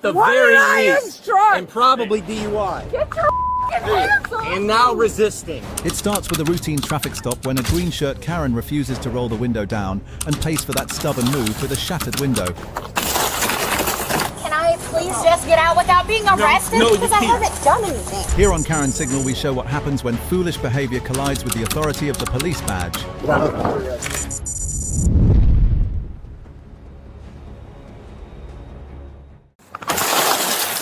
The very least, and probably DUI. Get your hands off And now resisting. It starts with a routine traffic stop when a green shirt Karen refuses to roll the window down and pays for that stubborn move with a shattered window. Can I please just get out without being arrested? No, because I haven't done anything. Here on Karen's Signal, we show what happens when foolish behavior collides with the authority of the police badge.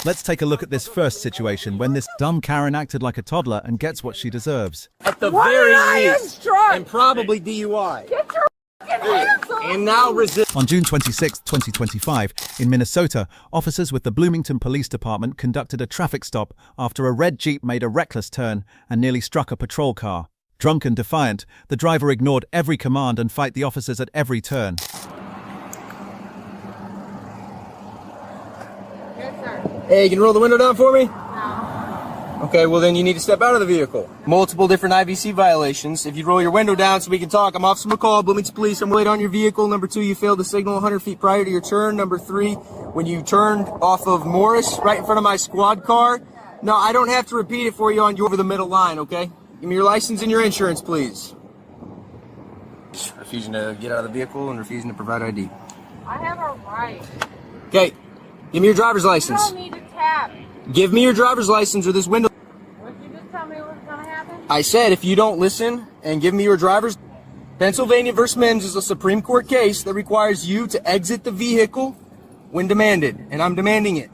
Let's take a look at this first situation when this dumb Karen acted like a toddler and gets what she deserves. At the very least, and probably DUI. Get your hands off And now resist. On June 26, 2025, in Minnesota, officers with the Bloomington Police Department conducted a traffic stop after a red Jeep made a reckless turn and nearly struck a patrol car. Drunk and defiant, the driver ignored every command and fight the officers at every turn. Hey, can you roll the window down for me? No. Okay, well then you need to step out of the vehicle. Multiple different IVC violations. If you roll your window down so we can talk. I'm Officer McCall, Bloomington Police. I'm late on your vehicle. Number 2, you failed to signal 100 feet prior to your turn. Number 3, when you turned off of Morris right in front of my squad car. No, I don't have to repeat it for you on you over the middle line, okay? Give me your license and your insurance, please. Refusing to get out of the vehicle and refusing to provide ID. I have a right. Okay, give me your driver's You license. don't need to tap. Give me your driver's license or this window. What you just tell me what's going to happen? I said if you don't listen and give me your driver's... Pennsylvania v. Mims is a Supreme Court case that requires you to exit the vehicle when demanded, and I'm demanding it.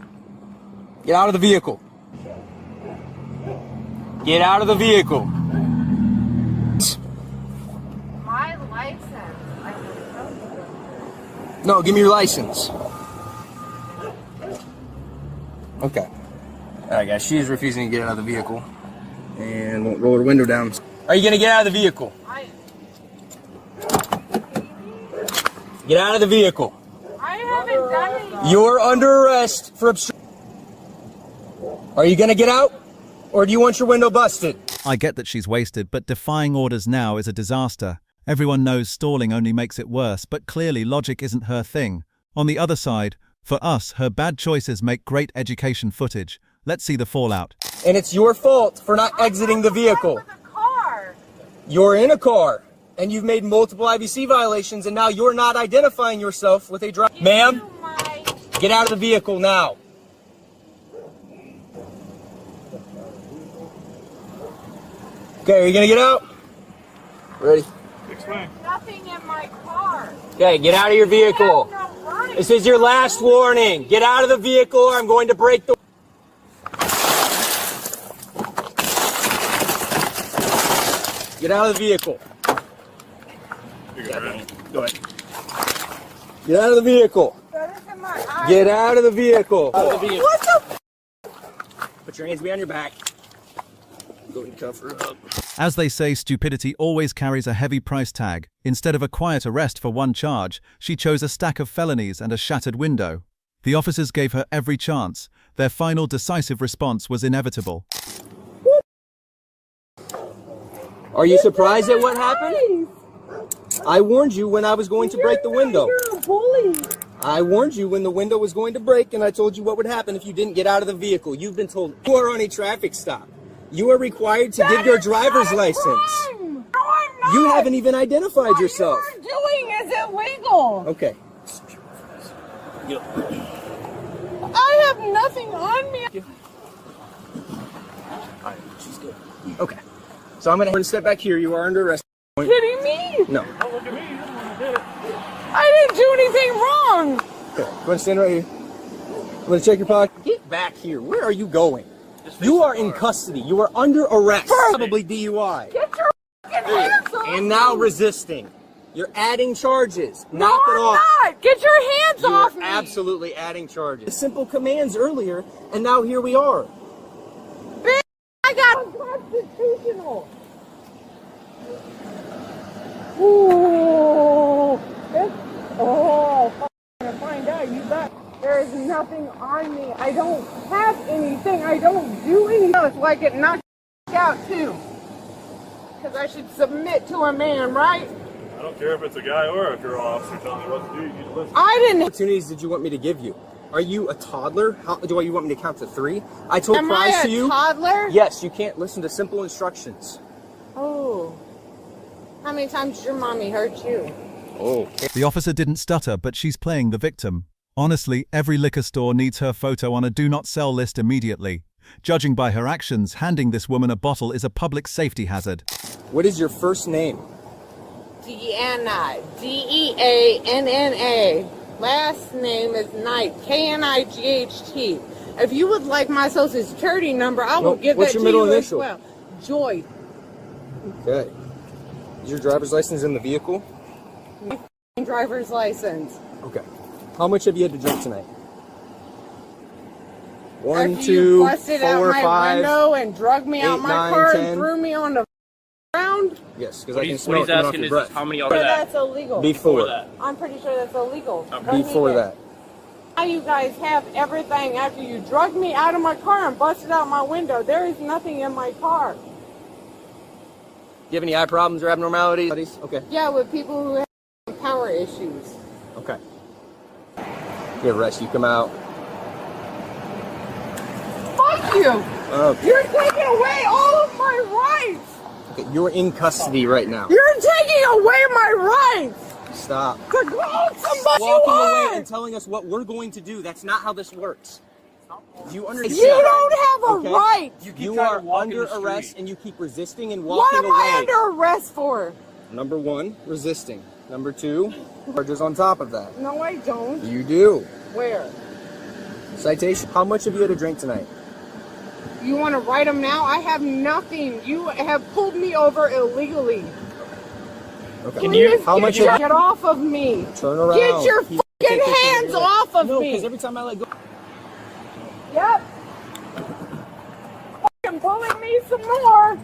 Get out of the vehicle. Get out of the vehicle. My license. No, give me your license. Okay. Alright guys, she is refusing to get out of the vehicle and won't roll her window down. Are you going to get out of the vehicle? Get out of the vehicle. I haven't done anything. You're under arrest for obstruction. Are you going to get out? Or do you want your window busted? I get that she's wasted, but defying orders now is a disaster. Everyone knows stalling only makes it worse, but clearly logic isn't her thing. On the other side, for us, her bad choices make great education footage. Let's see the fallout. And it's your fault for not exiting the vehicle. With a car. You're in a car, and you've made multiple IVC violations, and now you're not identifying yourself with a driver. Ma'am, get out of the vehicle now. Okay, are you gonna get out? Ready? There's nothing in my car. Okay, get out of your vehicle. I have no right. This is your last warning. Get out of the vehicle or I'm going to break the... Get out of the vehicle. Go ahead. Get out of the vehicle. That is in my eye. Get out of the vehicle. What the Put your hands behind your back. Go and cover up. As they say, stupidity always carries a heavy price tag. Instead of a quiet arrest for one charge, she chose a stack of felonies and a shattered window. The officers gave her every chance. Their final decisive response was inevitable. Are you surprised at what happened? I warned you when I was going to break the window. You're a bully. I warned you when the window was going to break, and I told you what would happen if you didn't get out of the vehicle. You've been told you are on a traffic stop. You are required to give your driver's license. No, I'm not. You haven't even identified What yourself. you're doing is illegal. Okay. I have nothing on me. Alright, she's good. Okay. So I'm gonna step back here. You are under arrest. Kidding me? No. I didn't do anything wrong. Okay. Go ahead and stand right here. I'm gonna check your pocket. Get back here. Where are you going? You are in custody. You are under arrest. Probably DUI. Get your hands off. And now resisting. You're adding charges. Knock it off. I'm not. Get your hands You off are me. absolutely adding charges. Simple commands earlier, and now here we are. Bitch, I got unconstitutional. Ooh. I'm gonna find out you got. There is nothing on me. I don't have anything. I don't do anything. It's like it knocked out too. Because I should submit to a man, right? I don't care if it's a guy or a girl, officer. Tell me what to do. You need to listen. I didn't. What opportunities did you want me to give you? Are you a toddler? How do you want me to count to 3? I told Am Prize I to a you. toddler? Yes, you can't listen to simple instructions. Oh. How many times did your mommy hurt you? Oh. The officer didn't stutter, but she's playing the victim. Honestly, every liquor store needs her photo on a do not sell list immediately. Judging by her actions, handing this woman a bottle is a public safety hazard. What is your first name? Deanna. Deanna. Last name is Knight. Knight. If you would like my social security number, I will give that to you as well. Joy. Okay. Is your driver's license in the vehicle? My driver's license. Okay. How much have you had to drink tonight? 1, After 2, you busted 4, out my 5. window and drug me out 8, my 9, car 10. and threw me on the ground. Yes, because What I can he's smell it coming off asking your is breath. how many So are that? that's illegal. Before that. I'm pretty sure that's illegal. Before that. Now you guys have everything after you drug me out of my car and busted out my window. There is nothing in my car. Do you have any eye problems or abnormalities? Okay. Yeah, with people who have power issues. Okay. You arrest, you come out. Fuck you! Okay. You're taking away all of my rights! Okay, you're in custody right now. You're taking away my rights! Stop. To go somebody Walking away on! and telling us what we're going to do. That's not how this works. Do you understand? You don't have a Okay. right! You are under arrest and you keep resisting and What walking am away. I under arrest for? Number 1, resisting. Number 2, charges on top of that. No, I don't. You do. Where? Citation. How much have you had to drink tonight? You want to write them now? I have nothing. You have pulled me over illegally. Okay. Please How much have get off of me. Turn around. Get your Keep- fucking take this hands over here. off of No, me. because every time I let go. Yep. Fucking bullet me some more.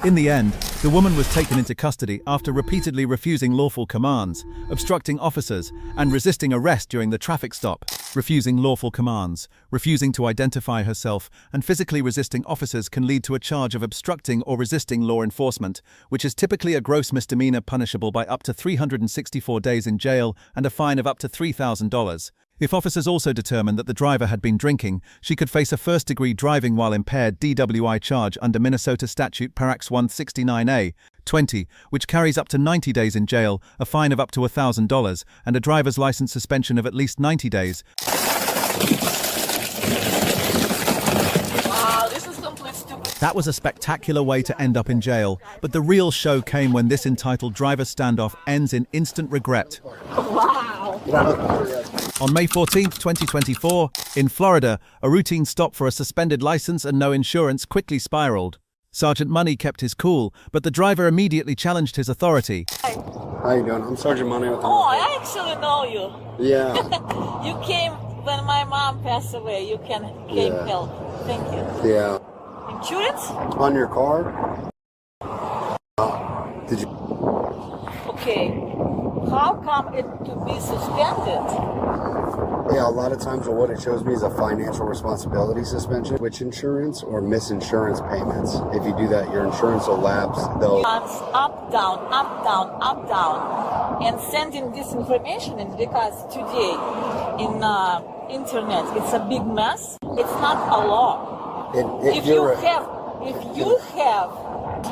In the end, the woman was taken into custody after repeatedly refusing lawful commands, obstructing officers, and resisting arrest during the traffic stop. Refusing lawful commands, refusing to identify herself, and physically resisting officers can lead to a charge of obstructing or resisting law enforcement, which is typically a gross misdemeanor punishable by up to 364 days in jail and a fine of up to $3,000. If officers also determined that the driver had been drinking, she could face a first-degree driving while impaired DWI charge under Minnesota Statute Parax 169A, 20, which carries up to 90 days in jail, a fine of up to $1,000, and a driver's license suspension of at least 90 days. Wow, this is complete stupid. That was a spectacular way to end up in jail, but the real show came when this entitled driver standoff ends in instant regret. Wow. On May 14, 2024, in Florida, a routine stop for a suspended license and no insurance quickly spiraled. Sergeant Money kept his cool, but the driver immediately challenged his authority. How you doing? I'm Sergeant Money with the Oh, I actually know you. Yeah. You came when my mom passed away. You came Yeah. help. Thank you. Yeah. Insurance? On your car? Did you? Okay. How come it to be suspended? Yeah, a lot of times what it shows me is a financial responsibility suspension, which insurance or misinsurance payments. If you do that, your insurance will lapse. They'll. Months up, down, up, down, up, down. And sending this information in because today in internet it's a big mess. It's not a law. If you have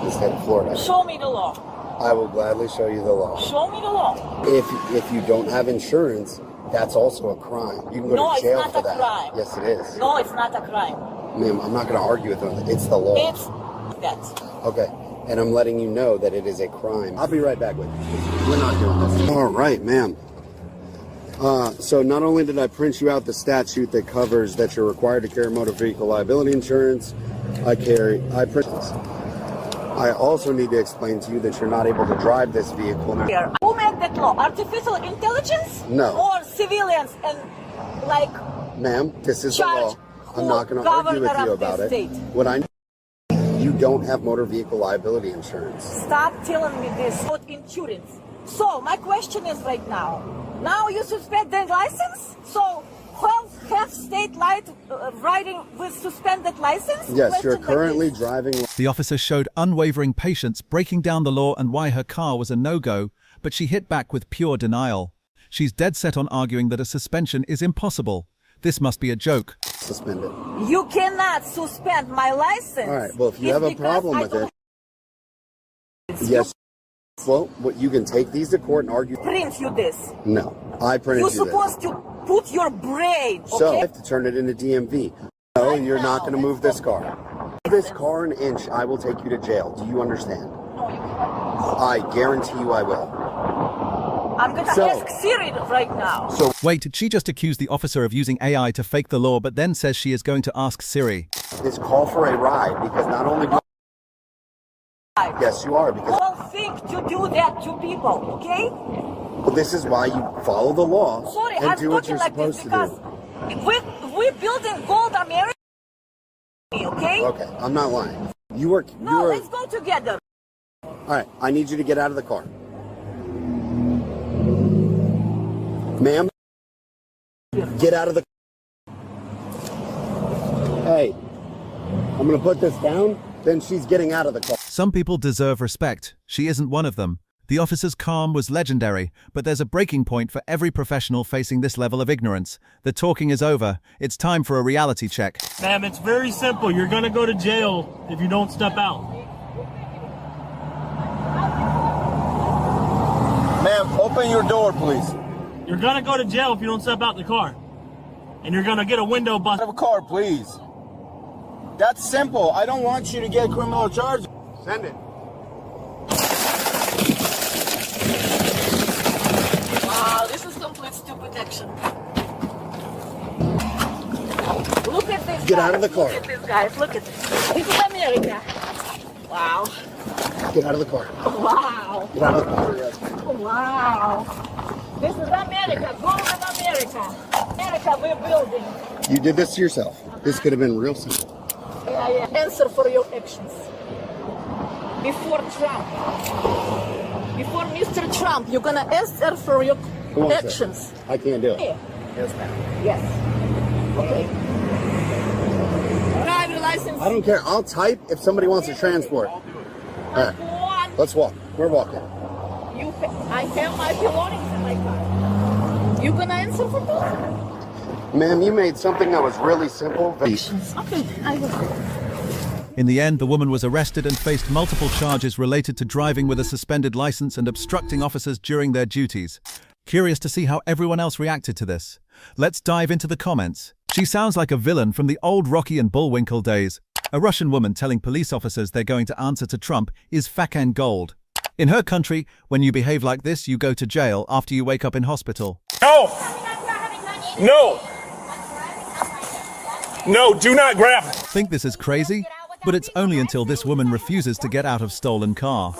the state of Florida, show me the law. I will gladly show you the law. Show me the law. If you don't have insurance, that's also a crime. You can go No, to jail it's not for a that. crime. Yes, it is. No, it's not a crime. Ma'am, I'm not going to argue with them. It's the law. It's that. Okay, and I'm letting you know that it is a crime. I'll be right back with you. We're not doing this. All right, ma'am. So not only did I print you out the statute that covers that you're required to carry motor vehicle liability insurance, I print this. I also need to explain to you that you're not able to drive this vehicle. Here. Who made that law? Artificial intelligence? No. Or civilians and like Ma'am, this is the law. Judge I'm not going to argue with governor you of this about it. state. What you don't have motor vehicle liability insurance. stop telling me this about insurance. So my question is right now. Now you suspend the license? So have state riding with suspended license? Yes, you're Question like currently this. driving. The officer showed unwavering patience, breaking down the law and why her car was a no-go, but she hit back with pure denial. She's dead set on arguing that a suspension is impossible. This must be a joke. Suspend it. You cannot suspend my license. All right. Well, if you have a problem with it, yes. Well, you can take these to court and argue. Print you this. No, I printed You're you this. supposed to put your brain. Okay? So I have to turn it into DMV. No, and you're not going to move this car. This car an inch, I will take you to jail. Do you understand? No, you can't. I guarantee you I will. I'm gonna ask Siri right now. So Wait, did she just accuse the officer of using AI to fake the law but then says she is going to ask Siri? this call for a ride because not only do yes, you are because Don't think to do that to people, okay? well, this is why you follow the law Sorry, and I'm do what talking you're like this supposed to because do. we're building gold America, okay? Okay, I'm not lying. You are. No, let's go together. All right, I need you to get out of the car, ma'am. Get out of the. Hey, I'm gonna put this down. Then she's getting out of the car. Some people deserve respect. She isn't one of them. The officer's calm was legendary, but there's a breaking point for every professional facing this level of ignorance. The talking is over. It's time for a reality check. Ma'am, it's very simple. You're gonna go to jail if you don't step out. Ma'am, open your door, please. You're gonna go to jail if you don't step out the car. And you're gonna get a window Out bust. of a car, please. That's simple. I don't want you to get criminal charges. Send it. Wow, this is complete stupid action. Look at this. Get out of the car. Look at this, guys. Look at this. This is America. Wow. Get out of the car. Wow. Get out of the car. Wow. This is America. Golden America. America we're building. You did this to yourself. This could have been real simple. Yeah. Answer for your actions. Before Trump. Before Mr. Trump, you're gonna answer for your Come on, actions. sir. I can't do it. Yeah. Yes, ma'am. Yes. Okay. Driver license. I don't care. I'll type if somebody wants to transport. All right. One. Let's walk. We're walking. I have my belongings in my car. You gonna answer for both? Ma'am, you made something that was really simple. Okay, I will. In the end, the woman was arrested and faced multiple charges related to driving with a suspended license and obstructing officers during their duties. Curious to see how everyone else reacted to this. Let's dive into the comments. She sounds like a villain from the old Rocky and Bullwinkle days. A Russian woman telling police officers they're going to answer to Trump is fucking gold. In her country, when you behave like this, you go to jail after you wake up in hospital. No! No! No, do not grab. Think this is crazy? But it's only until this woman refuses to get out of stolen car.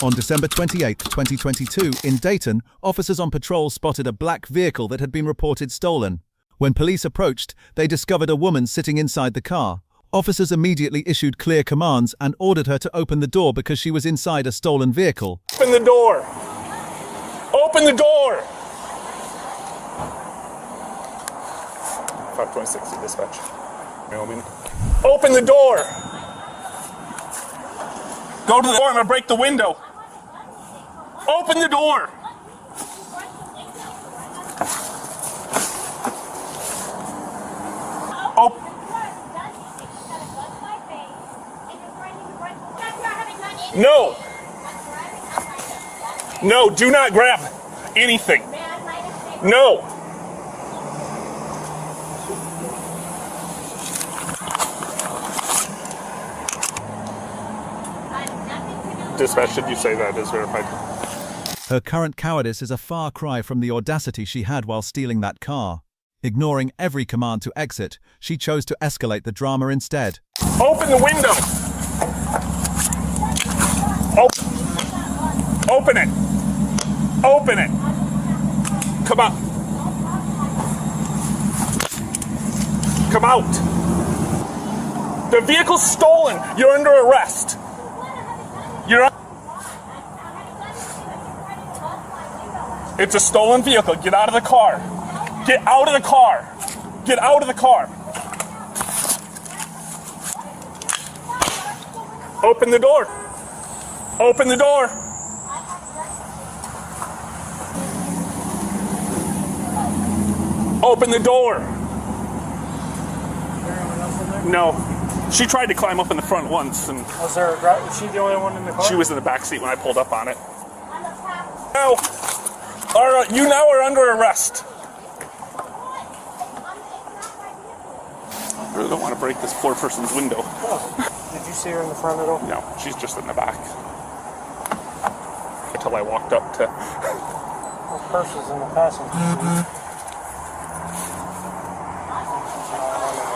On December 28, 2022, in Dayton, officers on patrol spotted a black vehicle that had been reported stolen. When police approached, they discovered a woman sitting inside the car. Officers immediately issued clear commands and ordered her to open the door because she was inside a stolen vehicle. Open the door. Open the door. 526 dispatch. Open the door. Go to the door. I'm gonna break the window. Open the door. Open. No. No, do not grab anything. No. Dispatch, did you say that is verified? Her current cowardice is a far cry from the audacity she had while stealing that car. Ignoring every command to exit, she chose to escalate the drama instead. Open the window. Open it. Open it. Come out. Come out. The vehicle's stolen. You're under arrest. You're. It's a stolen vehicle. Get out of the car. Get out of the car. Get out of the car. Open the door. Open the door. Open the door. No. She tried to climb up in the front once, and Was she the only one in the car? she was in the back seat when I pulled up on it. Now, you now are under arrest. I really don't want to break this poor person's window. Did you see her in the front at all? No, she's just in the back. Until I walked up to... Her purse is in the passenger seat.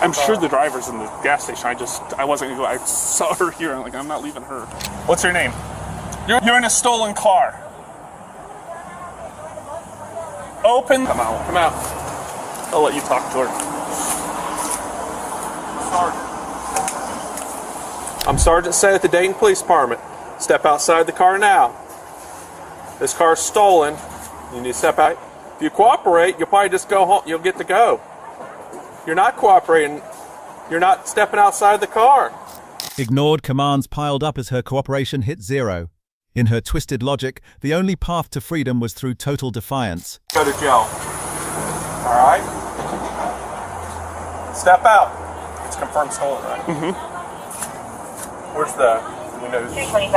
I'm sure the driver's in the gas station. I wasn't gonna go. I saw her here. I'm like, I'm not leaving her. What's your name? You're in a stolen car. Open. Come out. Come out. I'll let you talk to her. I'm Sergeant Say at the Dayton Police Department. Step outside the car now. This car's stolen. You need to step out. If you cooperate, you'll probably just go home. You'll get to go. You're not cooperating. You're not stepping outside the car. Ignored commands piled up as her cooperation hit zero. In her twisted logic, the only path to freedom was through total defiance. Go to jail. All right? Step out. It's confirmed stolen, right? Mm-hmm. Where's the windows?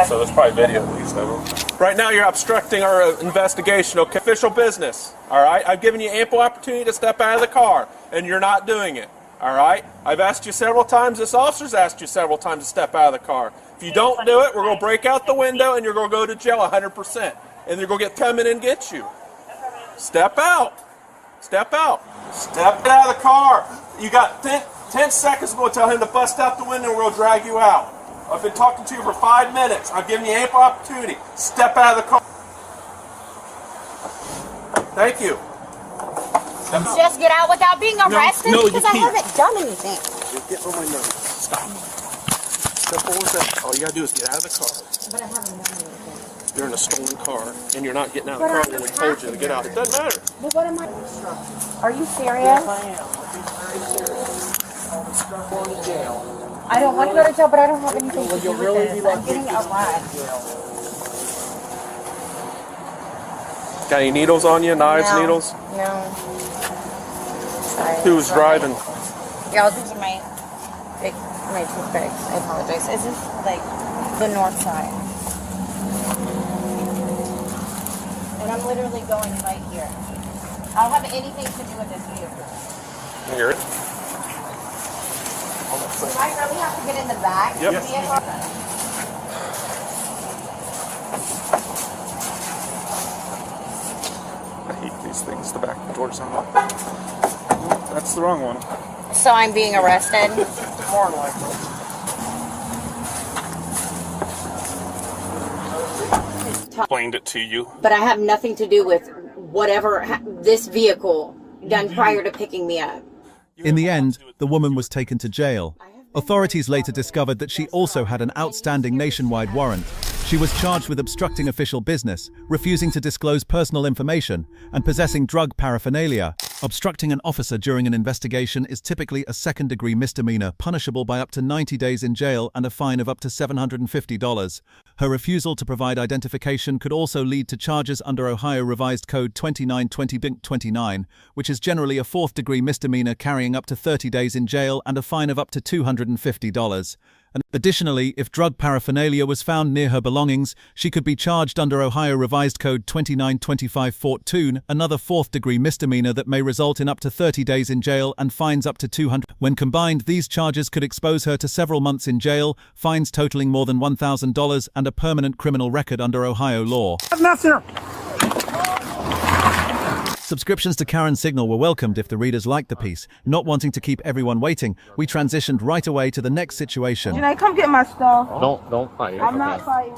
So there's probably video at least of them. Right now you're obstructing our investigation, okay? Official business, all right? I've given you ample opportunity to step out of the car, and you're not doing it, all right? I've asked you several times, this officer's asked you several times to step out of the car. If you don't do it, we're going to break out the window, and you're going to go to jail 100%. And they're going to come in and get you. Step out. Step out. Step out of the car. You got 10 seconds. We're going to tell him to bust out the window, and we're going to drag you out. I've been talking to you for 5 minutes. I've given you ample opportunity. Step out of the car. Thank you. Just get out without being arrested? No, because I haven't done anything. You're getting on my nerves. Stop. Simple as that. All you got to do is get out of the car. But I haven't done anything. You're in a stolen car, and you're not getting out of the car when we told you to get out. It doesn't matter. Well, what am I? Are you serious? Yes, I am. He's very serious. I'll start going to jail. I don't want to go to jail, but I don't have anything to do You'll with really this. be like I'm getting a ride. Got any needles on you? Knives, No. needles? No. Sorry. Who was driving? Yeah, these are my toothpicks. I apologize. Is this like the north side? And I'm literally going right here. I don't have anything to do with this vehicle. I hear it. Do I really have to get in the back? Yep. Of the vehicle? I hate these things. The back door's unlocked. That's the wrong one. So I'm being arrested? More likely. Explained it to you. But I have nothing to do with whatever this vehicle done prior to picking me up. In the end, the woman was taken to jail. Authorities later discovered that she also had an outstanding nationwide warrant. She was charged with obstructing official business, refusing to disclose personal information, and possessing drug paraphernalia. Obstructing an officer during an investigation is typically a second-degree misdemeanor, punishable by up to 90 days in jail and a fine of up to $750. Her refusal to provide identification could also lead to charges under Ohio Revised Code 2920.29, which is generally a fourth-degree misdemeanor carrying up to 30 days in jail and a fine of up to $250. And additionally, if drug paraphernalia was found near her belongings, she could be charged under Ohio Revised Code 2925.14, another fourth-degree misdemeanor that may result in up to 30 days in jail and fines up to $200. When combined, these charges could expose her to several months in jail, fines totaling more than $1,000, and a permanent criminal record under Ohio law. Subscriptions to Karen Signal were welcomed if the readers liked the piece. Not wanting to keep everyone waiting, we transitioned right away to the next situation. Janae, come get my stuff. Don't fight. I'm not fighting.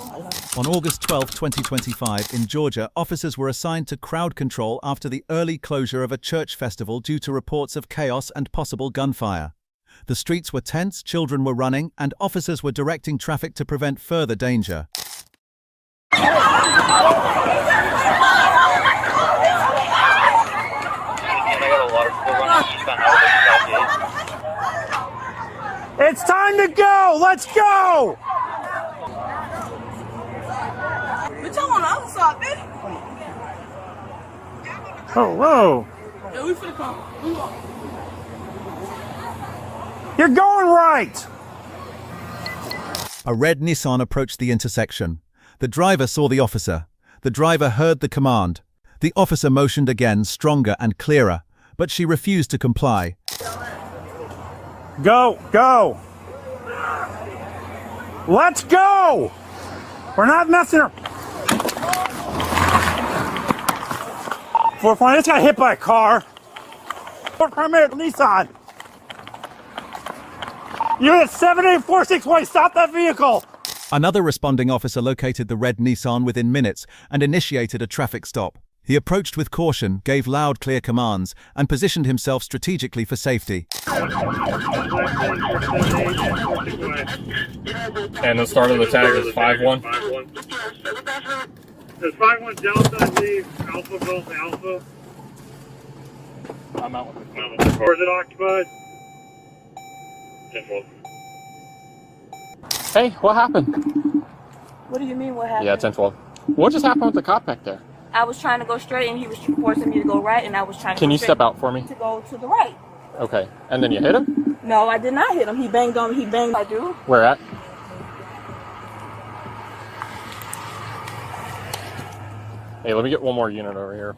On August 12, 2025, in Georgia, officers were assigned to crowd control after the early closure of a church festival due to reports of chaos and possible gunfire. The streets were tense, children were running, and officers were directing traffic to prevent further danger. It's time to go! Let's go! But y'all on the other side, bitch. Oh, whoa. You're going right! A red Nissan approached the intersection. The driver saw the officer. The driver heard the command. The officer motioned again, stronger and clearer, but she refused to comply. Go! Go! Let's go! We're not messing around. 420, I just got hit by a car. Primary Nissan. You're at 7846 stop that vehicle! Another responding officer located the red Nissan within minutes and initiated a traffic stop. He approached with caution, gave loud, clear commands, and positioned himself strategically for safety. And the start of the tag is 5-1. There's 5-1 Delta, I believe, Alpha, Delta, Alpha. I'm out with the car. Or is it occupied? 10-12. Hey, what happened? What do you mean what happened? Yeah, 10-12. What just happened with the cop back there? I was trying to go straight and he was forcing me to go right, and I was trying to Can go you straight step out for me? to go to the right. Okay. And then you hit him? No, I did not hit him. He banged on me. I do. Where at? Hey, let me get one more unit over here.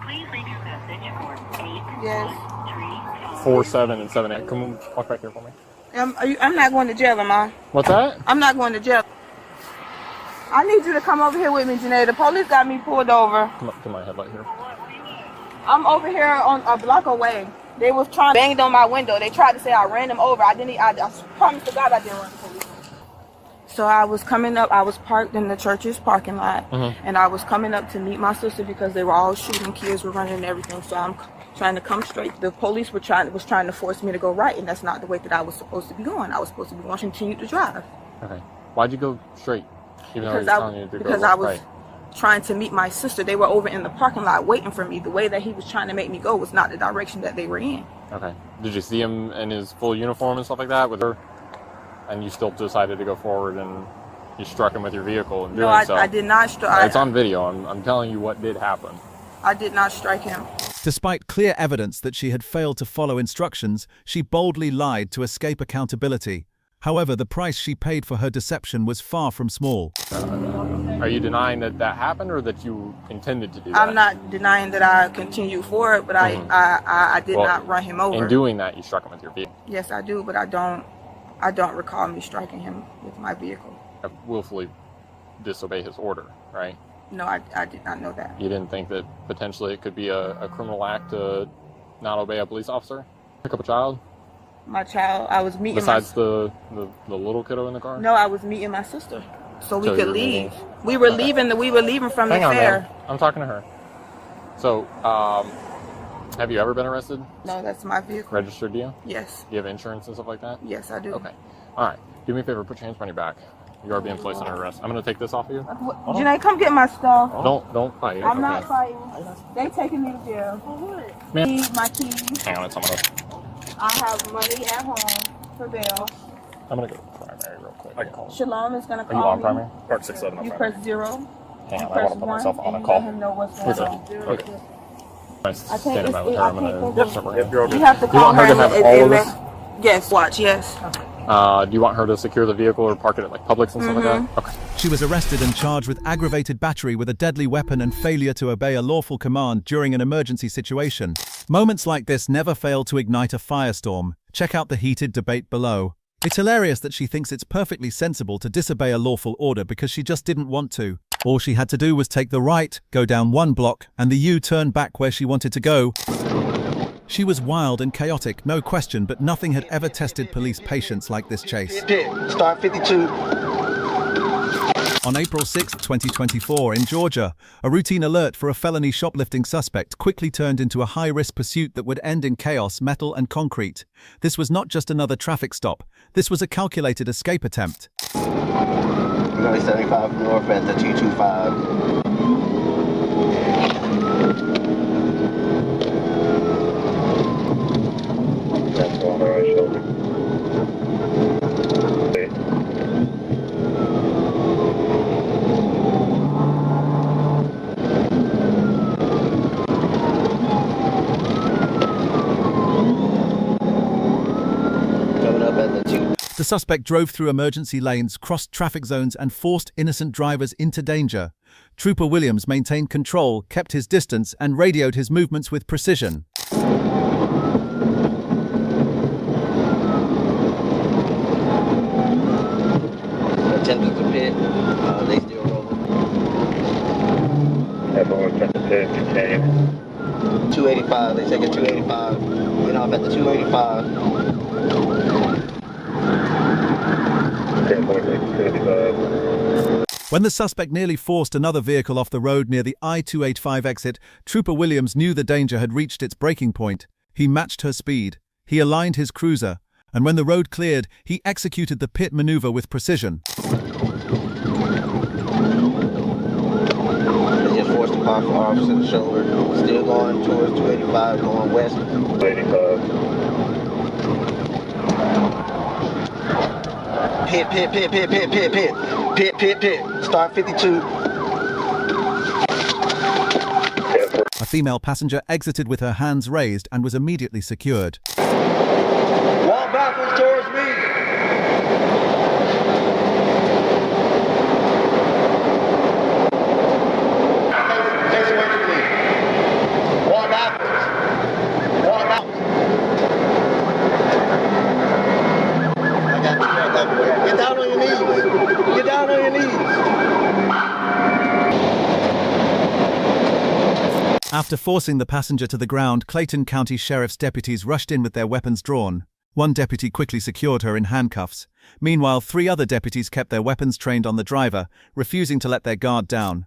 Please leave your message for 8. Yes. 4, 7, and 7, 8. Come on, walk back here for me. I'm not going to jail, am I? What's that? I'm not going to jail. I need you to come over here with me, Janae. The police got me pulled over. Come up to my headlight here. I'm over here on a block away. They was trying to bang on my window. They tried to say I ran them over. I promise to God I didn't run the police. So I was coming up. I was parked in the church's parking lot, and I was coming up to meet my sister because they were all shooting. Kids were running and everything. So I'm trying to come straight. The police was trying to force me to go right, and that's not the way that I was supposed to be going. I was supposed to be going to continue to drive. Okay. Why'd you go straight? Even though Because I was trying to meet my sister. They were over in the parking lot waiting for me. The way that he was trying to make me go was not the direction that they were in. Okay. Did you see him in his full uniform and stuff like that with her? And you still decided to go forward and you struck him with your vehicle and doing so? No, I did not strike. It's on video. I'm telling you what did happen. I did not strike him. Despite clear evidence that she had failed to follow instructions, she boldly lied to escape accountability. However, the price she paid for her deception was far from small. Are you denying that that happened or that you intended to do that? I'm not denying that I continued forward, but I did not run him over. In doing that, you struck him with your vehicle. Yes, I do, but I don't recall me striking him with my vehicle. I willfully disobey his order, right? No, I did not know that. You didn't think that potentially it could be a criminal act to not obey a police officer? Pick up a child? My child, I was meeting. Besides the little kiddo in the car? No, I was meeting my sister, so we could leave. We were leaving from the fair. Man. I'm talking to her. So, have you ever been arrested? No, that's my vehicle. Registered to you? Yes. Do you have insurance and stuff like that? Yes, I do. Okay. All right. Do me a favor. Put your hands behind your back. You are being placed under arrest. I'm going to take this off of you. Janae, come get my stuff. Don't fight. I'm not fighting. They taking me to jail. For what? Man. My keys. Hang on, it's someone else. I have money at home for bail. I'm going to go to primary real quick. I can call. Shalom is going to call me. Are you on primary? Park 6-7 on You primary. press 0. Hang on, I press want to put myself on a call. Let him know what's going on. Okay. Stand by with her. I'm going to You have to call her. You want her to have all of this? Yes, watch, yes. Do you want her to secure the vehicle or park it at like Publix and stuff like that? Okay. She was arrested and charged with aggravated battery with a deadly weapon and failure to obey a lawful command during an emergency situation. Moments like this never fail to ignite a firestorm. Check out the heated debate below. It's hilarious that she thinks it's perfectly sensible to disobey a lawful order because she just didn't want to. All she had to do was take the right, go down one block, and the U-turn back where she wanted to go. She was wild and chaotic, no question, but nothing had ever tested police patience like this chase. Start 52. On April 6, 2024, in Georgia, a routine alert for a felony shoplifting suspect quickly turned into a high-risk pursuit that would end in chaos, metal and concrete. This was not just another traffic stop. This was a calculated escape attempt. We're going 75 north at the 225. That's on the right shoulder. The suspect drove through emergency lanes, crossed traffic zones, and forced innocent drivers into danger. Trooper Williams maintained control, kept his distance, and radioed his movements with precision. Attempted to pit, they still rolling. Everyone attempted to pit, continue. 285, they take it 285. Get off at the 285. When the suspect nearly forced another vehicle off the road near the I-285 exit, Trooper Williams knew the danger had reached its breaking point. He matched her speed. He aligned his cruiser, and when the road cleared, he executed the pit maneuver with precision. They just forced the car for officer to the shoulder. Still going towards 285, going west. 285. Pit, pit, pit, pit, pit, pit, pit. Pit, pit, pit. Start 52. A female passenger exited with her hands raised and was immediately secured. Walk backwards towards me. Face away from me. Walk backwards. Walk backwards. I got you. Get down on your knees. Get down on your knees. After forcing the passenger to the ground, Clayton County Sheriff's deputies rushed in with their weapons drawn. One deputy quickly secured her in handcuffs. Meanwhile, 3 other deputies kept their weapons trained on the driver, refusing to let their guard down.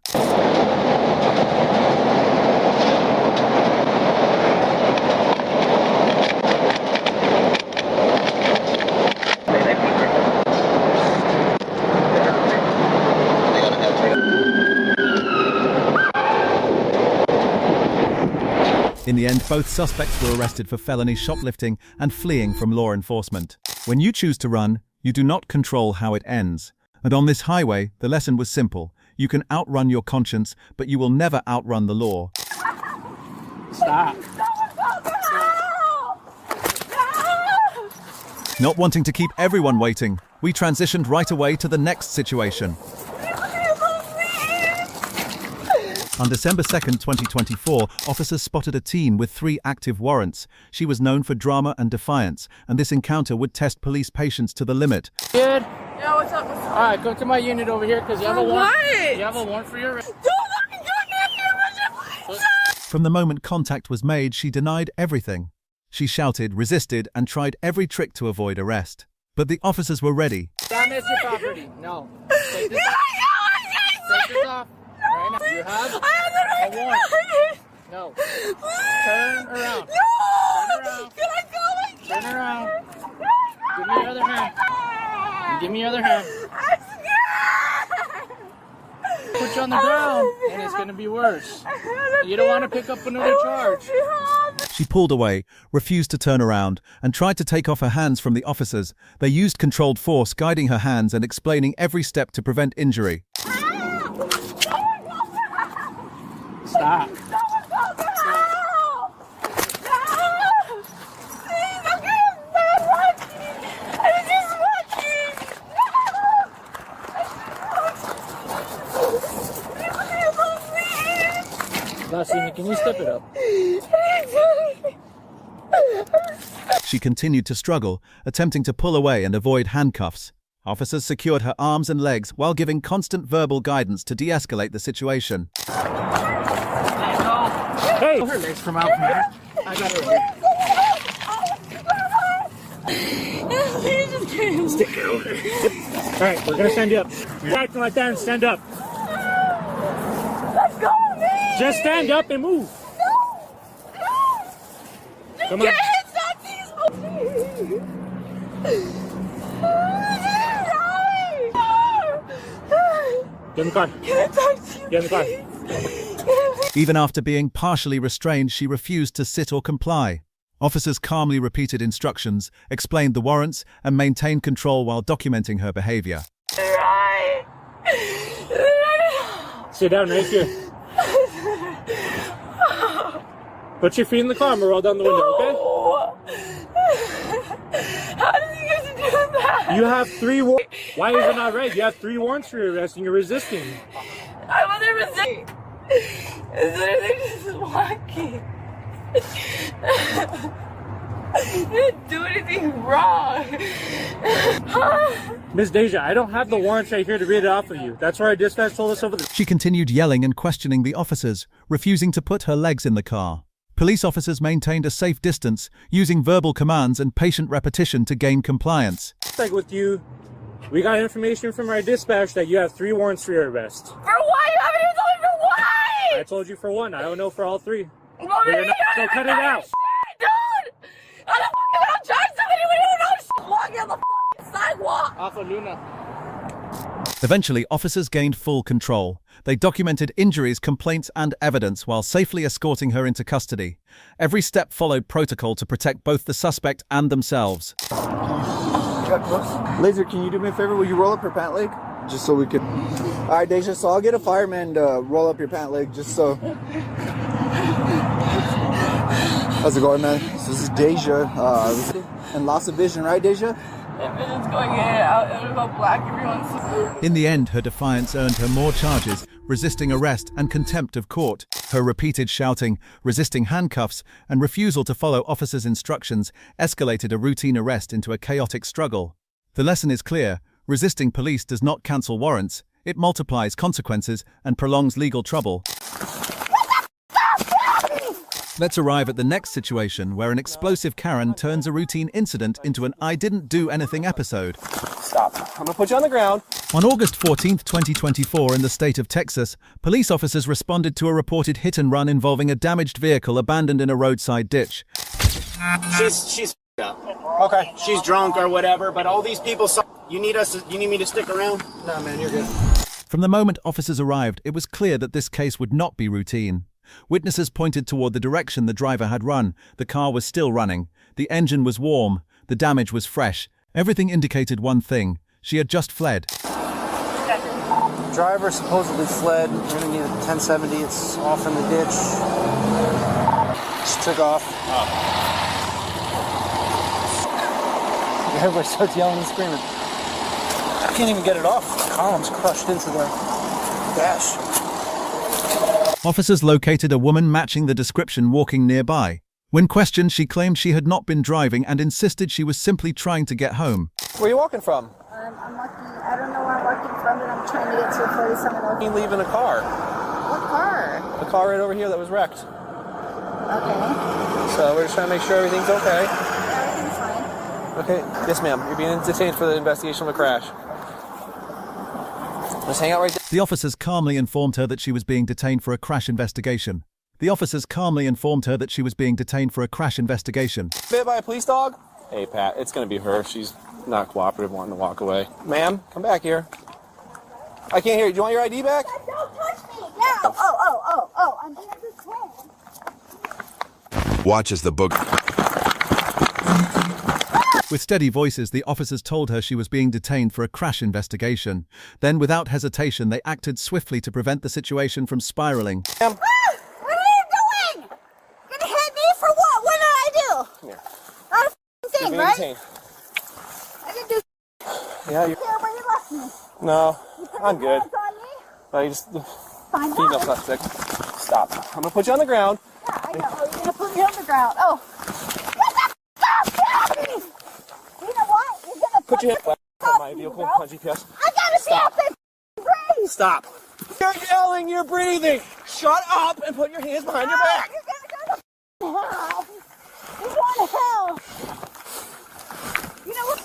In the end, both suspects were arrested for felony shoplifting and fleeing from law enforcement. When you choose to run, you do not control how it ends. And on this highway, the lesson was simple. You can outrun your conscience, but you will never outrun the law. Stop. Not wanting to keep everyone waiting, we transitioned right away to the next situation. On December 2nd, 2024, officers spotted a teen with 3 active warrants. She was known for drama and defiance, and this encounter would test police patience to the limit. Good? Yeah, what's up? What's up? All right, come to my unit over here because you have a warrant. What? You have a warrant for your arrest. From the moment contact was made, she denied everything. She shouted, resisted, and tried every trick to avoid arrest. But the officers were ready. Damage your property. No. Take this off. Take this off. Right now. You have a warrant. No. Turn around. No! Turn around. Can I go? Turn around. Give me your other hand. Give me your other hand. I'm scared. Put you on the ground, and it's going to be worse. You don't want to pick up another charge. She pulled away, refused to turn around, and tried to take off her hands from the officers. They used controlled force, guiding her hands and explaining every step to prevent injury. Stop. Lassie, can you step it up? She continued to struggle, attempting to pull away and avoid handcuffs. Officers secured her arms and legs while giving constant verbal guidance to de-escalate the situation. Hey! Her legs from out here. I got her here. Stick it over. Alright, we're gonna stand you up. You're acting like that and stand up. Let's go, man! Just stand up and move. No! Come on. Get in the car. Can I talk to you? Get in the car. Even after being partially restrained, she refused to sit or comply. Officers calmly repeated instructions, explained the warrants, and maintained control while documenting her behavior. Right. Sit down right here. Put your feet in the car and we'll roll down the window, okay? How did you get to do that? You have 3 warrants. Why is it not red? You have 3 warrants for your arrest and you're resisting. I wasn't resisting. It's literally just walking. I didn't do anything wrong. Miss Deja, I don't have the warrants right here to read it off of you. That's where our dispatch told us over the... She continued yelling and questioning the officers, refusing to put her legs in the car. Police officers maintained a safe distance, using verbal commands and patient repetition to gain compliance. Like with you, we got information from our dispatch that you have 3 warrants for your arrest. For what? You haven't even told me for why! I told you for 1. I don't know for all 3. Well, So cut it out. Dude! I'm the fucking outside somebody when you don't know shit! Walking on the fucking sidewalk! Alpha Luna. Eventually, officers gained full control. They documented injuries, complaints, and evidence while safely escorting her into custody. Every step followed protocol to protect both the suspect and themselves. Laser, can you do me a favor? Will you roll up her pant leg? Just so we can... Alright, Deja, so I'll get a fireman to roll up your pant leg just so... How's it going, man? So this is Deja, and loss of vision, right, Deja? It's going in and out, it'll go black if everyone's... In the end, her defiance earned her more charges, resisting arrest and contempt of court. Her repeated shouting, resisting handcuffs, and refusal to follow officers' instructions escalated a routine arrest into a chaotic struggle. The lesson is clear: resisting police does not cancel warrants, it multiplies consequences and prolongs legal trouble. Let's arrive at the next situation where an explosive Karen turns a routine incident into an I didn't do anything episode. Stop. I'm gonna put you on the ground. On August 14, 2024, in the state of Texas, police officers responded to a reported hit and run involving a damaged vehicle abandoned in a roadside ditch. She's up. Okay. She's drunk or whatever, but all these people saw. You need me to stick around? No, man, you're good. From the moment officers arrived, it was clear that this case would not be routine. Witnesses pointed toward the direction the driver had run. The car was still running. The engine was warm. The damage was fresh. Everything indicated one thing: she had just fled. Driver supposedly fled. We're gonna need a 1070. It's off in the ditch. Just took off. Everybody starts yelling and screaming. I can't even get it off. The column's crushed into the dash. Officers located a woman matching the description walking nearby. When questioned, she claimed she had not been driving and insisted she was simply trying to get home. Where are you walking from? I'm walking, I don't know where I'm walking from, but I'm trying to get to a 47. You leaving a car. What car? The car right over here that was wrecked. Okay. So we're just trying to make sure everything's okay. Everything's fine. Okay. Yes, ma'am. You're being detained for the investigation of a crash. Just hang out right there. The officers calmly informed her that she was being detained for a crash investigation. Bit by a police dog? Hey, Pat, it's going to be her. She's not cooperative, wanting to walk away. Ma'am, come back here. I can't hear you. Do you want your ID back? Don't touch me! No! Oh, I'm being detained. Watch as the book... With steady voices, the officers told her she was being detained for a crash investigation. Then, without hesitation, they acted swiftly to prevent the situation from spiraling. What are you doing? Gonna hit me for what? What did I do? Here. Not a thing, right? Detained. I didn't do Yeah, you... Here, where you left me. No, You put I'm your good. hands on me? I just... Find Female out. suspect. Stop. I'm going to put you on the ground. Yeah, I know. You're gonna put me on the ground. Oh. What the fuck? You know what? You're gonna Put your hand on my me, vehicle, bro. my GPS. I gotta see how they breathe. Stop. You're yelling, you're breathing. Shut up and put your hands behind your back. You're gonna go to hell. You're going to hell. You know what?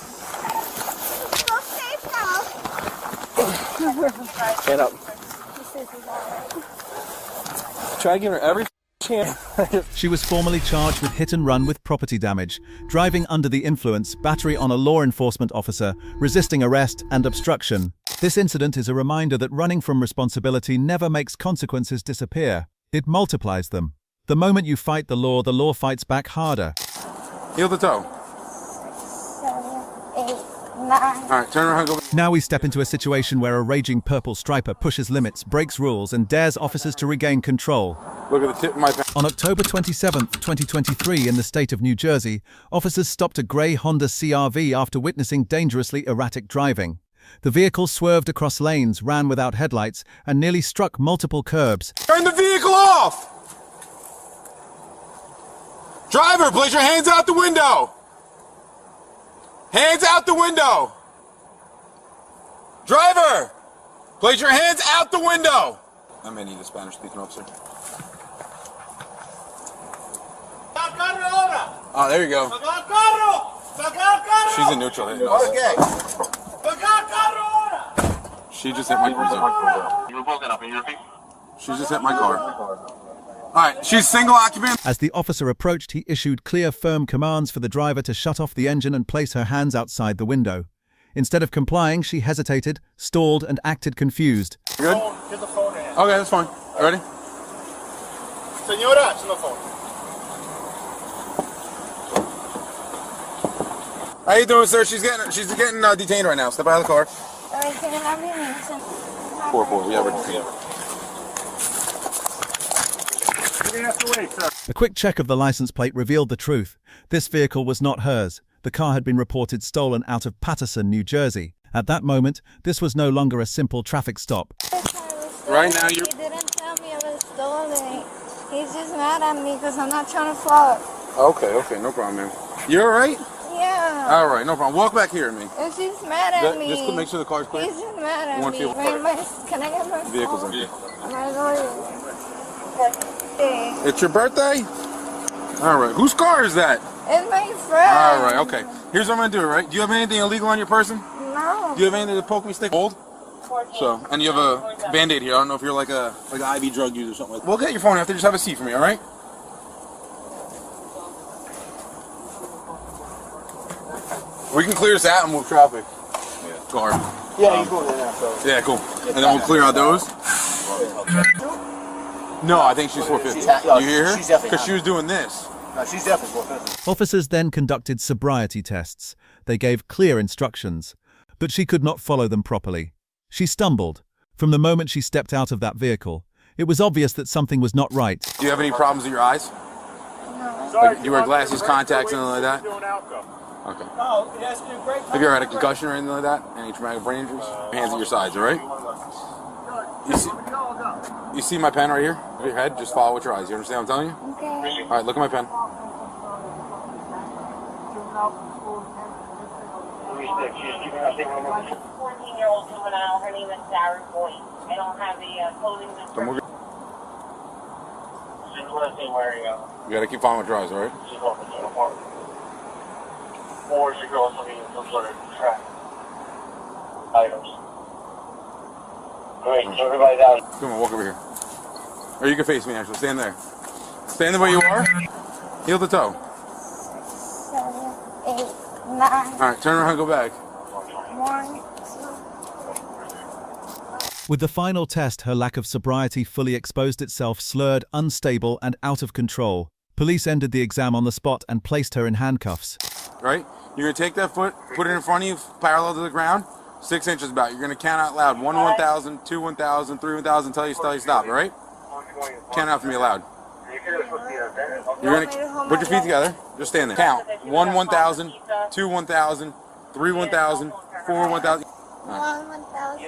So safe now. Stand up. Try giving her every chance. She was formally charged with hit and run with property damage, driving under the influence, battery on a law enforcement officer, resisting arrest, and obstruction. This incident is a reminder that running from responsibility never makes consequences disappear. It multiplies them. The moment you fight the law fights back harder. Heel to toe. 7, 8, 9, Alright, turn around, go back. Now we step into a situation where a raging purple striper pushes limits, breaks rules, and dares officers to regain control. Look at the tip of my pen. On October 27, 2023, in the state of New Jersey, officers stopped a grey Honda CR-V after witnessing dangerously erratic driving. The vehicle swerved across lanes, ran without headlights, and nearly struck multiple curbs. Turn the vehicle off! Driver, place your hands out the window! Hands out the window! Driver! Place your hands out the window! I may need a Spanish-speaking officer. Oh, there you go. She's in neutral. Okay. She just hit my car. She just hit my car. Alright, she's single occupant. As the officer approached, he issued clear, firm commands for the driver to shut off the engine and place her hands outside the window. Instead of complying, she hesitated, stalled, and acted confused. Good? Okay, that's fine. Ready? Señora, it's on the phone. How you doing, sir? She's getting detained right now. Step out of the car. 4-4. Yeah, we're detained. You're gonna have to wait, sir. A quick check of the license plate revealed the truth. This vehicle was not hers. The car had been reported stolen out of Paterson, New Jersey. At that moment, this was no longer a simple traffic stop. Right now, He didn't tell me I was stolen. He's just mad at me because I'm not trying to fuck. Okay, no problem, man. You alright? Yeah. Alright, no problem. Walk back here at me. And she's mad at me. Just to make sure the car's clear. He's just mad at me. Can Can I get my Vehicle's phone? empty. My lawyer. It's your birthday? Alright, whose car is that? It's my friend. Alright, okay. Here's what I'm gonna do, right? Do you have anything illegal on your person? No. Do you have anything to poke me stick? Hold? So, and you have a Band-Aid here. I don't know if you're like an IV drug user or something like that. We'll get your phone after. Just have a seat for me, alright? We can clear this out and move traffic. Yeah. Car. Yeah, you go there now, so. Yeah, cool. And then we'll clear out those. No, I think she's 450. You hear her? Because she was doing this. No, she's definitely 450. Officers then conducted sobriety tests. They gave clear instructions, but she could not follow them properly. She stumbled. From the moment she stepped out of that vehicle, it was obvious that something was not right. Do you have any problems with your eyes? No. Like, you wear glasses, contacts, anything like that? Okay. Oh, it has been a great. Have you ever had a concussion or anything like that? Any traumatic brain injuries? Hands at your sides, alright? You see my pen right here? Your head, just follow with your eyes. You understand what I'm telling you? Okay. Alright, look at my pen. 14-year-old juvenile. Her name is Sarah Boyd. I don't have the clothing. Don't move your... She's wearing You gotta keep following with your eyes, alright? she's walking to the park. Or is the girl looking at some sort of track items? Great, so everybody down. Come on, walk over here. Or you can face me, actually. Stand there. Stand the way you are. Heel to toe. 7, 8, 9. Alright, turn around and go back. 1, 2. With the final test, her lack of sobriety fully exposed itself, slurred, unstable, and out of control. Police ended the exam on the spot and placed her in handcuffs. Right? You're gonna take that foot, put it in front of you, parallel to the ground, 6 inches about. You're gonna count out loud. 1 1,000, 2 1,000, 3 1,000 until you stop, alright? Count out for me loud. You're gonna put your feet together. Just stand there. Count. 1 1,000, 2 1,000, 3 1,000, 4 1,000. 1, 1,000, 2,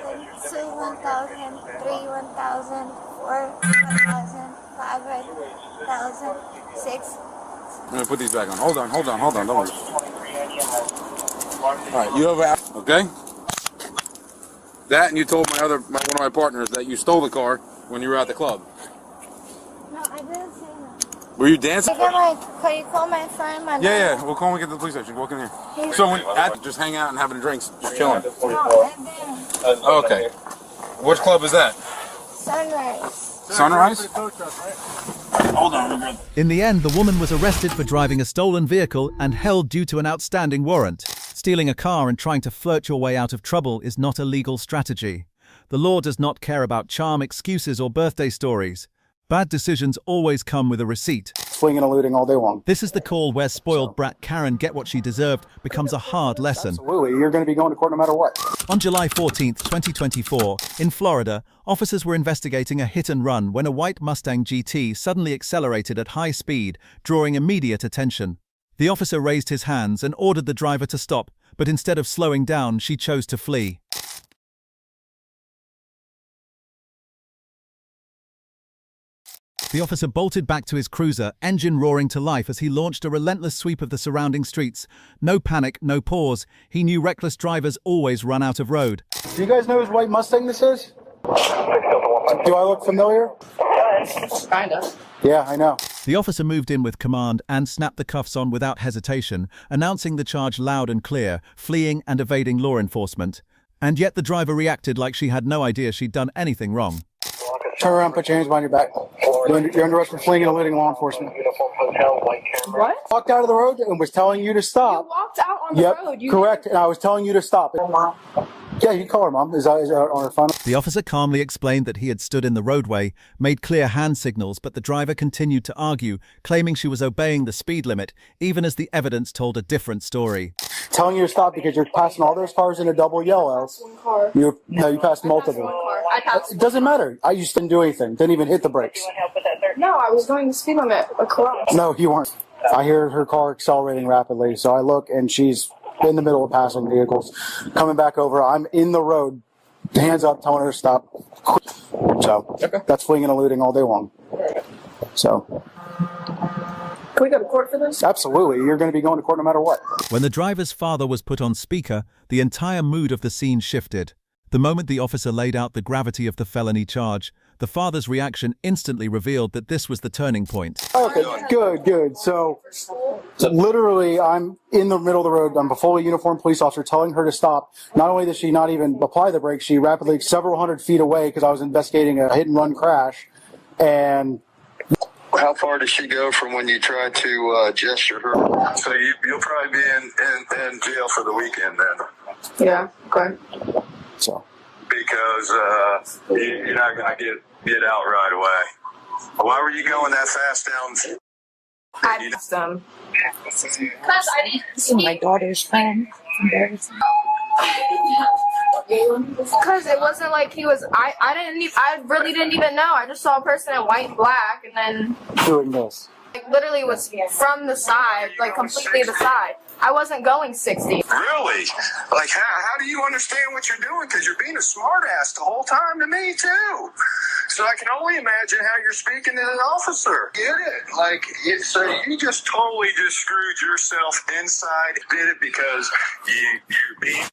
1,000, 3, 1,000, 4, 1,000, 5, 1,000, 6. I'm gonna put these back on. Hold on, don't worry. Alright, you have a... Okay? That, and you told one of my partners that you stole the car when you were at the club. No, I didn't say that. Were you dancing? Can you call my friend? Yeah, we'll call him and get to the police station. Walk in here. So just hang out and having drinks, just chilling. No, I didn't. Okay. Which club is that? Sunrise. Sunrise? Hold on. In the end, the woman was arrested for driving a stolen vehicle and held due to an outstanding warrant. Stealing a car and trying to flirt your way out of trouble is not a legal strategy. The law does not care about charm, excuses, or birthday stories. Bad decisions always come with a receipt. swinging and looting all day long. This is the call where spoiled brat Karen get what she deserved becomes a hard lesson. Absolutely, you're going to be going to court no matter what. On July 14th, 2024, in Florida, officers were investigating a hit and run when a white Mustang GT suddenly accelerated at high speed, drawing immediate attention. The officer raised his hands and ordered the driver to stop, but instead of slowing down, she chose to flee. The officer bolted back to his cruiser, engine roaring to life as he launched a relentless sweep of the surrounding streets. No panic, no pause. He knew reckless drivers always run out of road. Do you guys know whose white Mustang this is? Do I look familiar? Kind of. Yeah, I know. The officer moved in with command and snapped the cuffs on without hesitation, announcing the charge loud and clear, fleeing and evading law enforcement. And yet the driver reacted like she had no idea she'd done anything wrong. Turn around, put your hands behind your back. You're under arrest for fleeing and eluding law enforcement. What? Walked out of the road and was telling you to stop. You walked out on the road. You correct. And I was telling you to stop. Yeah, you call her mom. Is that on her phone? The officer calmly explained that he had stood in the roadway, made clear hand signals, but the driver continued to argue, claiming she was obeying the speed limit, even as the evidence told a different story. Telling you to stop because you're passing all those cars in a double yellow. You passed multiple. It doesn't matter. I just didn't do anything. Didn't even hit the brakes. No, I was going the speed limit across. No, you weren't. I hear her car accelerating rapidly, so I look and she's in the middle of passing vehicles, coming back over. I'm in the road, hands up, telling her to stop. So that's fleeing and eluding all day long. So. Can we go to court for this? Absolutely. You're going to be going to court no matter what. When the driver's father was put on speaker, the entire mood of the scene shifted. The moment the officer laid out the gravity of the felony charge, the father's reaction instantly revealed that this was the turning point. Okay, good. So literally, I'm in the middle of the road. I'm a fully uniformed police officer telling her to stop. Not only did she not even apply the brakes, she rapidly, several hundred feet away, because I was investigating a hit-and-run crash. And how far does she go from when you try to gesture her? So you'll probably be in jail for the weekend then. Yeah, okay. So. Because you're not going to get out right away. Why were you going that fast down? I asked them. This is my daughter's friend. Embarrassing. Because it wasn't like he was. I really didn't even know. I just saw a person in white and black, and then doing this. Like literally was from the side, like completely the side. I wasn't going 60. Really? Like, how do you understand what you're doing? Because you're being a smartass the whole time to me, too. So I can only imagine how you're speaking to an officer. Get it? Like, so you just totally just screwed yourself inside. Did it because you're being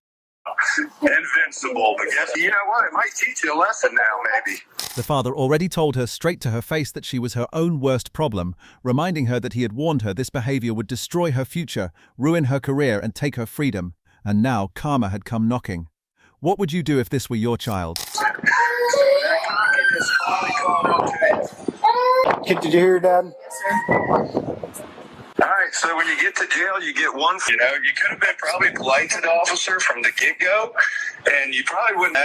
invincible. But guess, you know what? It might teach you a lesson now, maybe. The father already told her straight to her face that she was her own worst problem, reminding her that he had warned her this behavior would destroy her future, ruin her career, and take her freedom. And now karma had come knocking. What would you do if this were your child? Did you hear your dad? All right, so when you get to jail, you get one. You know, you could have been probably polite to the officer from the get-go, and you probably wouldn't.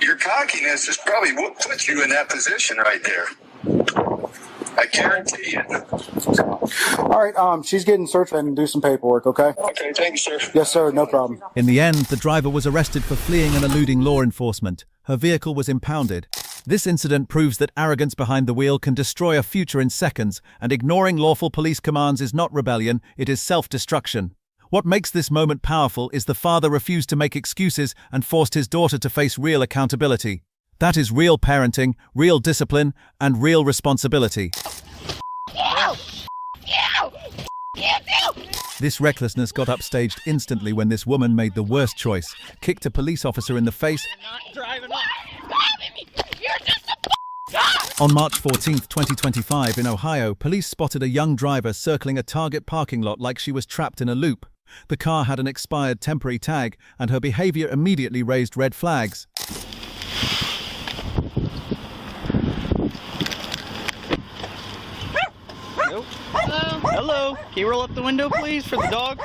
Your cockiness is probably what put you in that position right there. I guarantee you. All right, she's getting searched and do some paperwork, okay? Okay, thank you, sir. Yes, sir, no problem. In the end, the driver was arrested for fleeing and eluding law enforcement. Her vehicle was impounded. This incident proves that arrogance behind the wheel can destroy a future in seconds, and ignoring lawful police commands is not rebellion, it is self-destruction. What makes this moment powerful is the father refused to make excuses and forced his daughter to face real accountability. That is real parenting, real discipline, and real responsibility. This recklessness got upstaged instantly when this woman made the worst choice, kicked a police officer in the face. On March 14, 2025, in Ohio, police spotted a young driver circling a Target parking lot like she was trapped in a loop. The car had an expired temporary tag, and her behavior immediately raised red flags. Hello. Can you roll up the window, please, for the dog?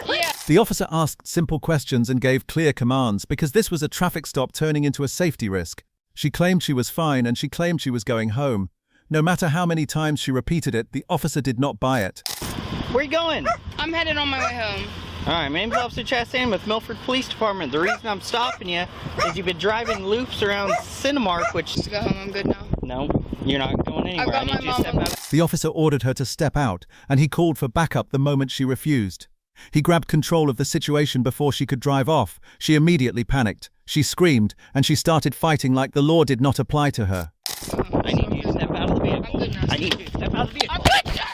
Yeah. The officer asked simple questions and gave clear commands because this was a traffic stop turning into a safety risk. She claimed she was fine and she claimed she was going home. No matter how many times she repeated it, the officer did not buy it. Where you going? I'm headed on my way home. Alright, my name's Officer Chastain with Milford Police Department. The reason I'm stopping you is you've been driving loops around Cinemark, which... Just go home, I'm good now. No, you're not going anywhere. I need you to step out. The officer ordered her to step out, and he called for backup the moment she refused. He grabbed control of the situation before she could drive off. She immediately panicked. She screamed, and she started fighting like the law did not apply to her. I need you to step out of the vehicle. I need you to step out of the vehicle. I'm good, sir!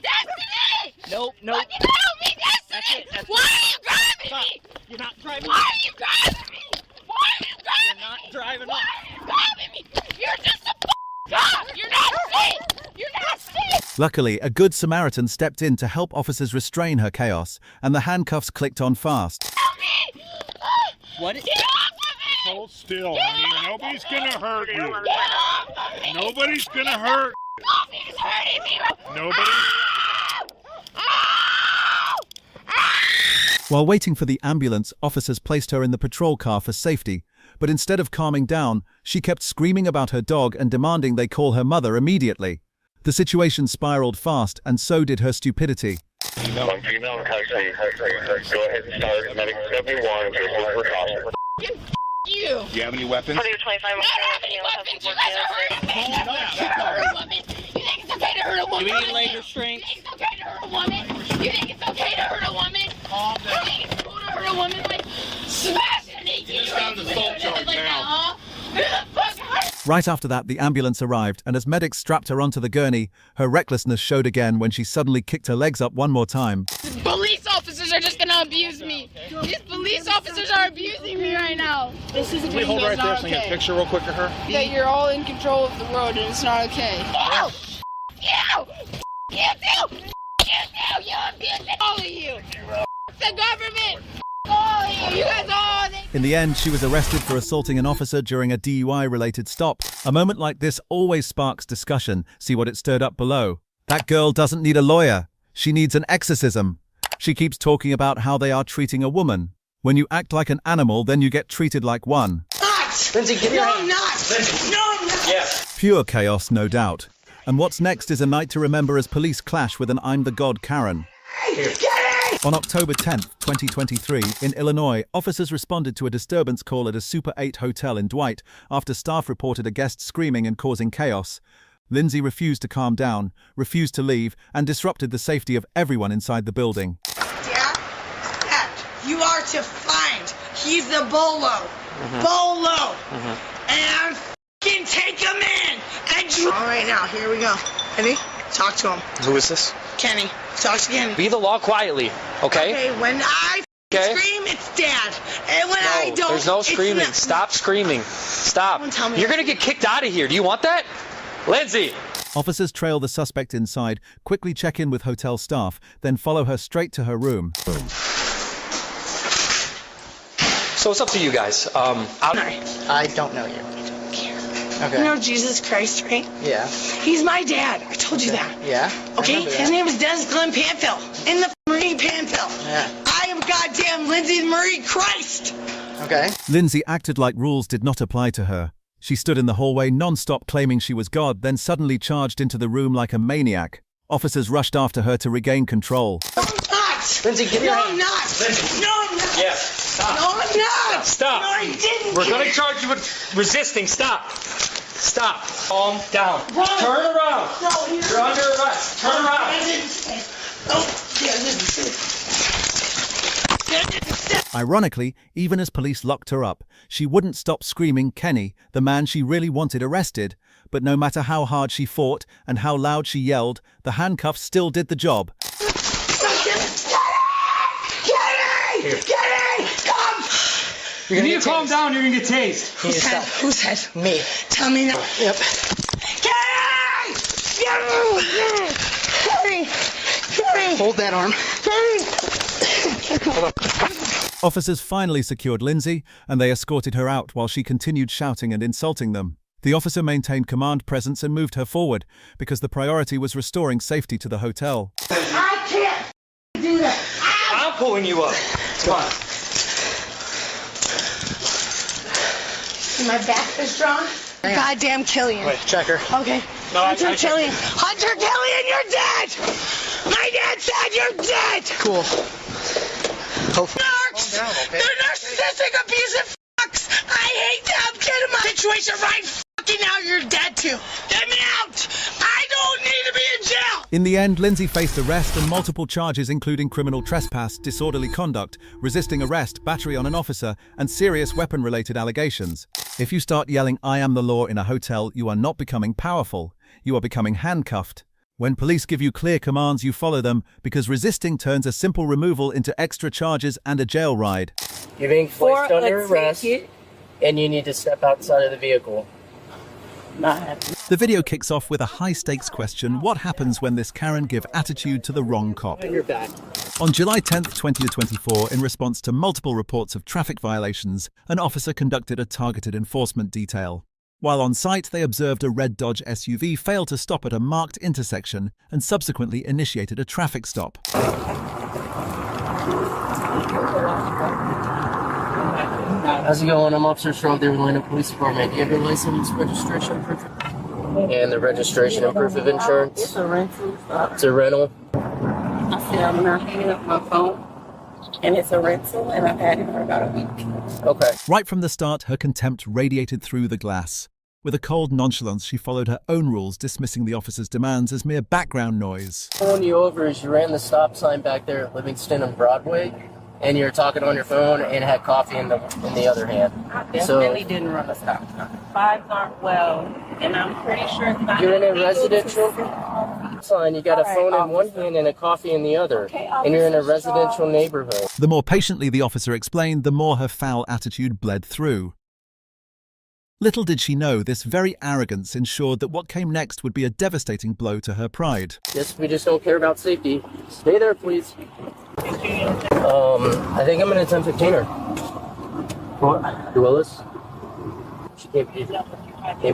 Destiny! Nope, nope. Fucking help me, Destiny! That's it. Why are you driving Stop. me? You're not driving. Why are you driving me? Why are you driving You're not me? driving Why up. are you driving me? You're just a cop! You're not safe! You're not safe! Luckily, a good Samaritan stepped in to help officers restrain her chaos, and the handcuffs clicked on fast. Help me! What? Get off of me! Hold still, honey. Nobody's gonna hurt you. Get off of me! Nobody's gonna hurt. Nobody's hurting me! Nobody. While waiting for the ambulance, officers placed her in the patrol car for safety, but instead of calming down, she kept screaming about her dog and demanding they call her mother immediately. The situation spiraled fast, and so did her stupidity. One female taxi. Go ahead and start medic 71 to Milford Hospital. You! Do you have any weapons? I don't have any weapons! You guys are hurting me! You think it's okay to hurt a woman? You think it's okay to hurt a woman? Do we need leg restraint? You think it's okay to hurt a woman? You think it's okay to hurt a woman? Calm down. You think it's cool to hurt a woman? Like, smash an 18-year-old found the assault charge like now. that, huh? Who the fuck hurt? Right after that, the ambulance arrived, and as medics strapped her onto the gurney, her recklessness showed again when she suddenly kicked her legs up one more time. Police officers are just gonna abuse me. These police officers are abusing me right now. This is Can we hold right there so I can get a picture real quick of her? That you're all in control of the road and it's not okay. You! You! You too! You too! You abuse it! All of you! The government! All of you! You guys all! In the end, she was arrested for assaulting an officer during a DUI-related stop. A moment like this always sparks discussion. See what it stirred up below. That girl doesn't need a lawyer. She needs an exorcism. She keeps talking about how they are treating a woman. When you act like an animal, then you get treated like one. Lindsay, give me your hand. No, I'm not! Yes. Pure chaos, no doubt. And what's next is a night to remember as police clash with an I'm the God Karen. On October 10th, 2023, in Illinois, officers responded to a disturbance call at a Super 8 hotel in Dwight after staff reported a guest screaming and causing chaos. Lindsay refused to calm down, refused to leave, and disrupted the safety of everyone inside the building. Dad, you are to find. He's the bolo. Bolo. And f***ing take him in. And all right, now, here we go. Ready? Talk to him. Who is this? Kenny. Talk to Kenny. Be the law quietly, okay? Okay, when I scream, it's Dad. And when I don't, there's no it's screaming. not. Stop screaming. Stop. Don't tell me You're that. going to get kicked out of here. Do you want that? Lindsay! Officers trail the suspect inside, quickly check in with hotel staff, then follow her straight to her room. So it's up to you guys. I don't know you. Okay. You know Jesus Christ, right? Yeah. He's my dad. I told you that. Yeah. Okay? His name is Dennis Glenn Panfill. In the Marie Panfill. Yeah. I am goddamn Lindsay Marie Christ. Okay. Lindsay acted like rules did not apply to her. She stood in the hallway non-stop claiming she was God, then suddenly charged into the room like a maniac. Officers rushed after her to regain control. No, I'm not. Lindsay, give me your hand. No, I'm not. Lindsay. No, I'm not. Yes. Stop. No, I'm not. Stop. No, I didn't. We're going to charge you with resisting. Stop. Stop. Calm down. Run. Turn around. No, you're under arrest. Turn around. I didn't say. Oh, yeah, I didn't say. Ironically, even as police locked her up, she wouldn't stop screaming Kenny, the man she really wanted arrested. But no matter how hard she fought and how loud she yelled, the handcuffs still did the job. Kenny! Kenny! Come! You need to calm down. You're going to get tased. Who said? Me. Tell me now. Yep. Kenny! Kenny! Kenny! Hold that arm. Officers finally secured Lindsay, and they escorted her out while she continued shouting and insulting them. The officer maintained command presence and moved her forward, because the priority was restoring safety to the hotel. I can't do that. I'm pulling you up. Come on. My back is strong. Goddamn Killian. Wait, check her. Okay. No, Hunter I Killian. Hunter Killian, you're dead! My dad said you're dead! Cool. Hopefully. Narcs! Okay. They're narcissistic, abusive fucks! I hate them! Get in my situation right fucking now, you're dead too! Get me out! I don't need to be in jail! In the end, Lindsay faced arrest and multiple charges including criminal trespass, disorderly conduct, resisting arrest, battery on an officer, and serious weapon-related allegations. If you start yelling, "I am the law" in a hotel, you are not becoming powerful. You are becoming handcuffed. When police give you clear commands, you follow them, because resisting turns a simple removal into extra charges and a jail ride. You're being placed under arrest, and you need to step outside of the vehicle. Not happening. The video kicks off with a high-stakes question: what happens when this Karen give attitude to the wrong cop? You're back. On July 10th, 2024, in response to multiple reports of traffic violations, an officer conducted a targeted enforcement detail. While on site, they observed a red Dodge SUV fail to stop at a marked intersection and subsequently initiated a traffic stop. How's it going? I'm Officer Strong, the Orlando Police Department. Do you have your license, registration, proof and the registration and proof of insurance? It's a rental. It's a rental. I said I'm not hanging up my phone, and it's a rental, and I've had it for about a week. Okay. Right from the start, her contempt radiated through the glass. With a cold nonchalance, she followed her own rules, dismissing the officer's demands as mere background noise. Pulling you over is you ran the stop sign back there at Livingston and Broadway, and you were talking on your phone and had coffee in the other hand. I definitely didn't run a stop sign. Fives aren't well, and I'm pretty sure it's not. You're in a illegal residential to- sign. You got a phone in one officer. hand and a coffee in the other, Okay, and you're in a Officer residential neighborhood. The more patiently the officer explained, the more her foul attitude bled through. Little did she know, this very arrogance ensured that what came next would be a devastating blow to her pride. Yes, we just don't care about safety. Stay there, please. I think I'm gonna attempt to detain her. What? You Willis? She can't be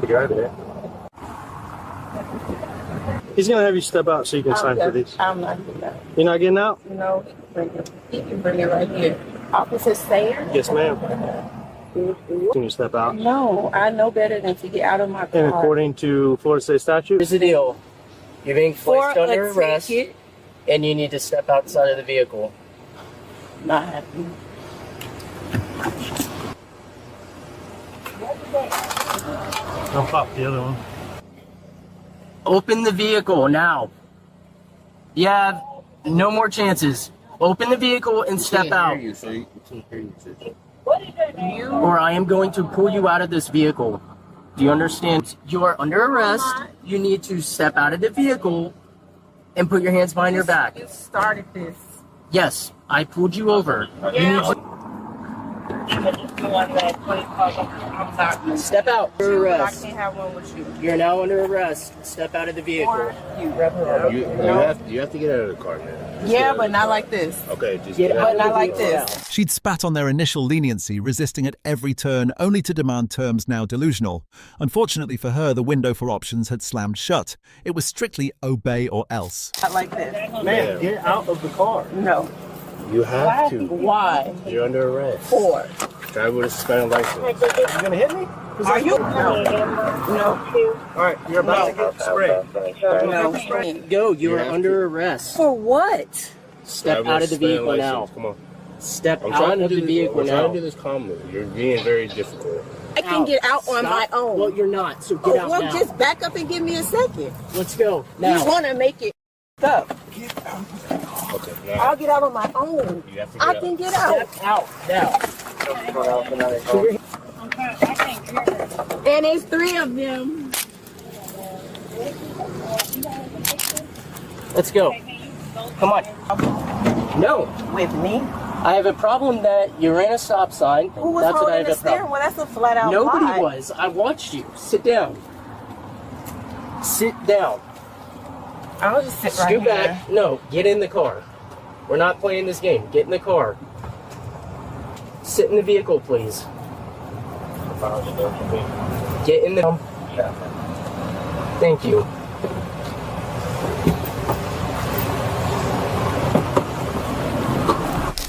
driving it. He's gonna have you step out so you can sign for these. I'm not getting out. You're not getting out? No, he can bring it right here. Officer Sayer? Yes, ma'am. Can you step out? No, I know better than to get out of my car. And according to Florida State statute? Here's the deal. You're being placed For under a arrest, ticket? and you need to step outside of the vehicle. Not happening. Don't pop the other one. Open the vehicle now. You have no more chances. Open the vehicle and step out. Or I am going to pull you out of this vehicle. Do you understand? You are under arrest. You need to step out of the vehicle and put your hands behind your back. You started this. Yes, I pulled you over. You need to step out. Under I arrest. can't have one with you. You're now under arrest. Step out of the vehicle. You You have to get out of the car, man. Yeah, but not like this. Okay, just Get get out But of not the like vehicle. this. She'd spat on their initial leniency, resisting at every turn, only to demand terms now delusional. Unfortunately for her, the window for options had slammed shut. It was strictly obey or else. Not like this. Man, get out of the car. No. You have to. Why? You're under arrest. For? Drive with a suspended license. You gonna hit me? Are you? No. Alright, you're about to get sprayed. No. Go. You are have under arrest. For what? Step Drive out with of the a suspended vehicle now. license. Come on. Step I'm out trying to of the do vehicle this. I'm trying now. to do this calmly. You're being very difficult. I can get out on my own. Well, you're not, so get out well, now. just back up and give me a second. Let's go now. You want to make it up. Okay, now I'll get out on my own. you have to I get can out. get out. Step out now. And it's 3 of them. Let's go. Come on. No. With me? I have a problem that you ran a stop sign. Who was That's what I holding have the a steering problem. wheel? That's a flat out Nobody lie. was. I watched you. Sit down. Sit down. I'll just sit right Scoot here. back. No, get in the car. We're not playing this game. Get in the car. Sit in the vehicle, please. Get in the... Thank you.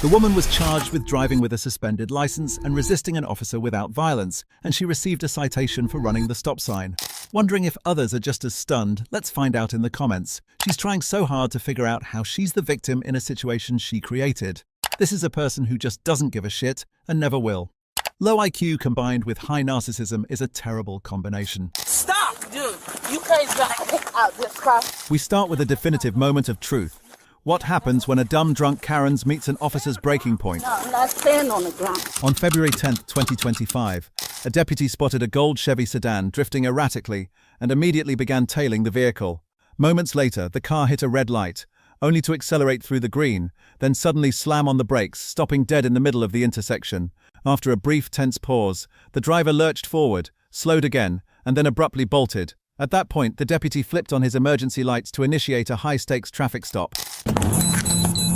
The woman was charged with driving with a suspended license and resisting an officer without violence, and she received a citation for running the stop sign. Wondering if others are just as stunned? Let's find out in the comments. She's trying so hard to figure out how she's the victim in a situation she created. This is a person who just doesn't give a shit and never will. Low IQ combined with high narcissism is a terrible combination. Stop, dude. You guys gotta get out this car. We start with a definitive moment of truth. What happens when a dumb drunk Karens meets an officer's breaking point? No, I'm not staying on the ground. On February 10th, 2025, a deputy spotted a gold Chevy sedan drifting erratically and immediately began tailing the vehicle. Moments later, the car hit a red light, only to accelerate through the green, then suddenly slam on the brakes, stopping dead in the middle of the intersection. After a brief, tense pause, the driver lurched forward, slowed again, and then abruptly bolted. At that point, the deputy flipped on his emergency lights to initiate a high-stakes traffic stop.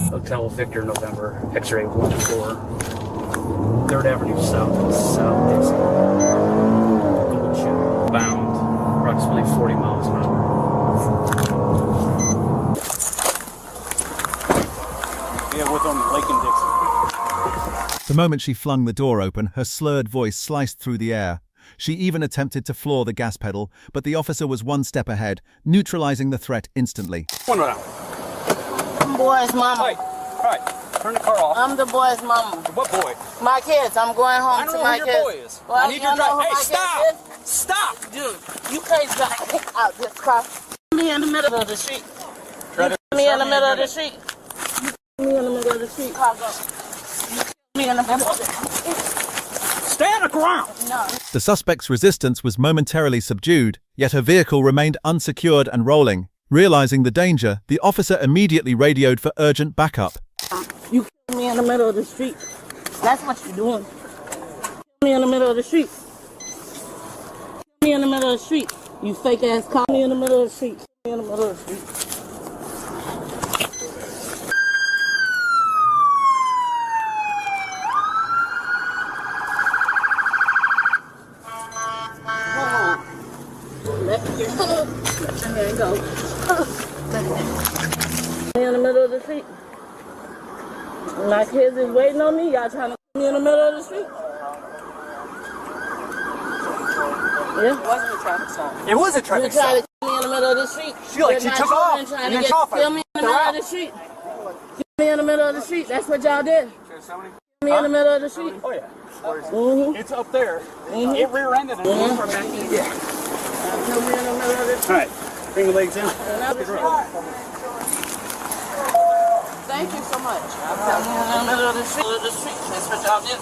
Hotel Victor, November, X-ray 124, 3rd Avenue South, South Dixon. Gold Chevy, bound, approximately 40 miles an hour. Yeah, with on Lake and Dixon. The moment she flung the door open, her slurred voice sliced through the air. She even attempted to floor the gas pedal, but the officer was one step ahead, neutralizing the threat instantly. One round. I'm boy's mama. Hey, all right, turn the car off. I'm the boy's mama. What boy? My kids. I'm going home to my kids. I don't know who your boy is. Well, I need your drive. Hey, stop! Stop, dude. You guys gotta get out this car. Me in the middle of the street. Me in the middle of the street. Me in the middle of the street. Car go. Me in the middle of the street. Stay on the ground! No. The suspect's resistance was momentarily subdued, yet her vehicle remained unsecured and rolling. Realizing the danger, the officer immediately radioed for urgent backup. You kill me in the middle of the street. That's what you're doing. Kill me in the middle of the street. Kill me in the middle of the street. You fake ass call me in the middle of the street. Kill me in the middle of the street. Let your hand go. Me in the middle of the street. My kids is waiting on me. Y'all trying to put me in the middle of the street? Yeah. It wasn't a traffic stop. It was a traffic stop. You trying to put me in the middle of the street? She took off. Trying to kill me in the middle of the street. Kill me in the middle of the street. That's what y'all did. Kill me in the middle of the street. Oh yeah. It's up there. It rear-ended and moved back in. Yeah. Kill me in the middle of the street. All right. Bring the legs in. Thank you so much. Kill me in the middle of the street. That's what y'all did.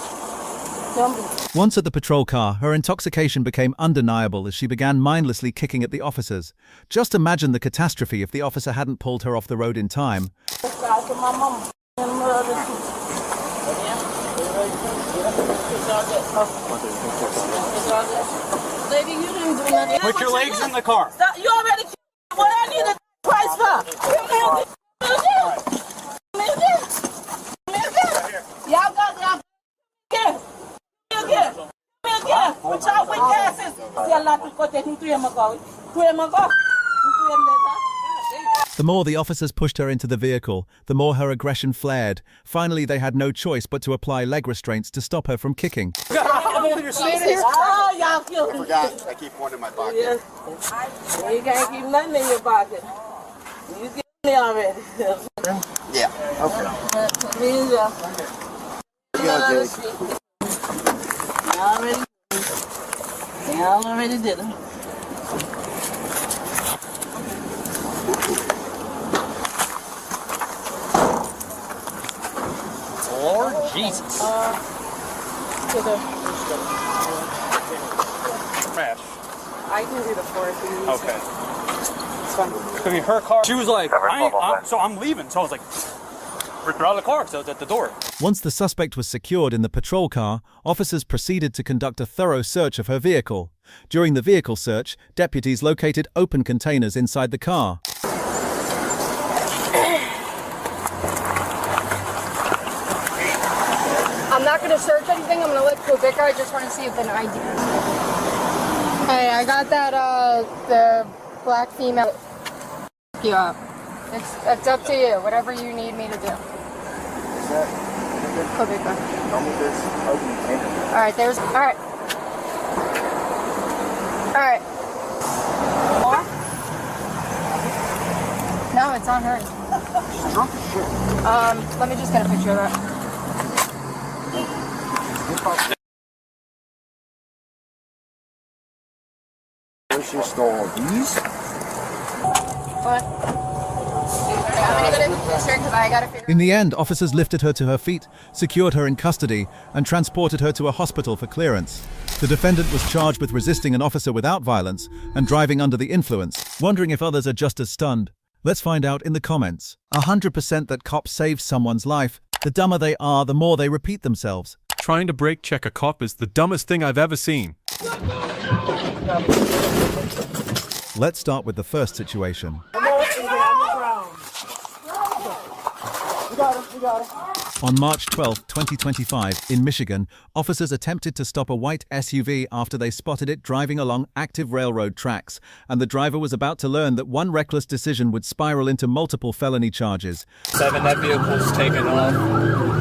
Once at the patrol car, her intoxication became undeniable as she began mindlessly kicking at the officers. Just imagine the catastrophe if the officer hadn't pulled her off the road in time. Lady, you didn't do nothing. Put your legs in the car. Stop. You already what I need a price for. Y'all got y'all again. Put y'all with gases. The more the officers pushed her into the vehicle, the more her aggression flared. Finally, they had no choice but to apply leg restraints to stop her from kicking. You're standing here? Oh, y'all killed me. I forgot. I keep one in my pocket. Yeah. You can't keep nothing in your pocket. You get me already. Yeah. Okay. Y'all already did it. Lord Jesus. Smash. I can do the floor if you need Okay. to. It's fine. I mean, her car. She was like, I'm leaving. So I was like, rip her out of the car because I was at the door. Once the suspect was secured in the patrol car, officers proceeded to conduct a thorough search of her vehicle. During the vehicle search, deputies located open containers inside the car. I'm not going to search anything. I'm going to let go Vicar. I just want to see if an ID. Hey, I got that, the black female. Yeah. It's up to you. Whatever you need me to do. All right, there's. All right. All right. More? No, it's on her. She's drunk as shit. Let me just get a picture of that. She stole these? What? I'm gonna get a picture because I gotta figure. In the end, officers lifted her to her feet, secured her in custody, and transported her to a hospital for clearance. The defendant was charged with resisting an officer without violence and driving under the influence. Wondering if others are just as stunned? Let's find out in the comments. 100% that cops save someone's life. The dumber they are, the more they repeat themselves. Trying to brake check a cop is the dumbest thing I've ever seen. Let's start with the first situation. On March 12, 2025, in Michigan, officers attempted to stop a white SUV after they spotted it driving along active railroad tracks, and the driver was about to learn that one reckless decision would spiral into multiple felony charges. 7, that vehicle's taken off.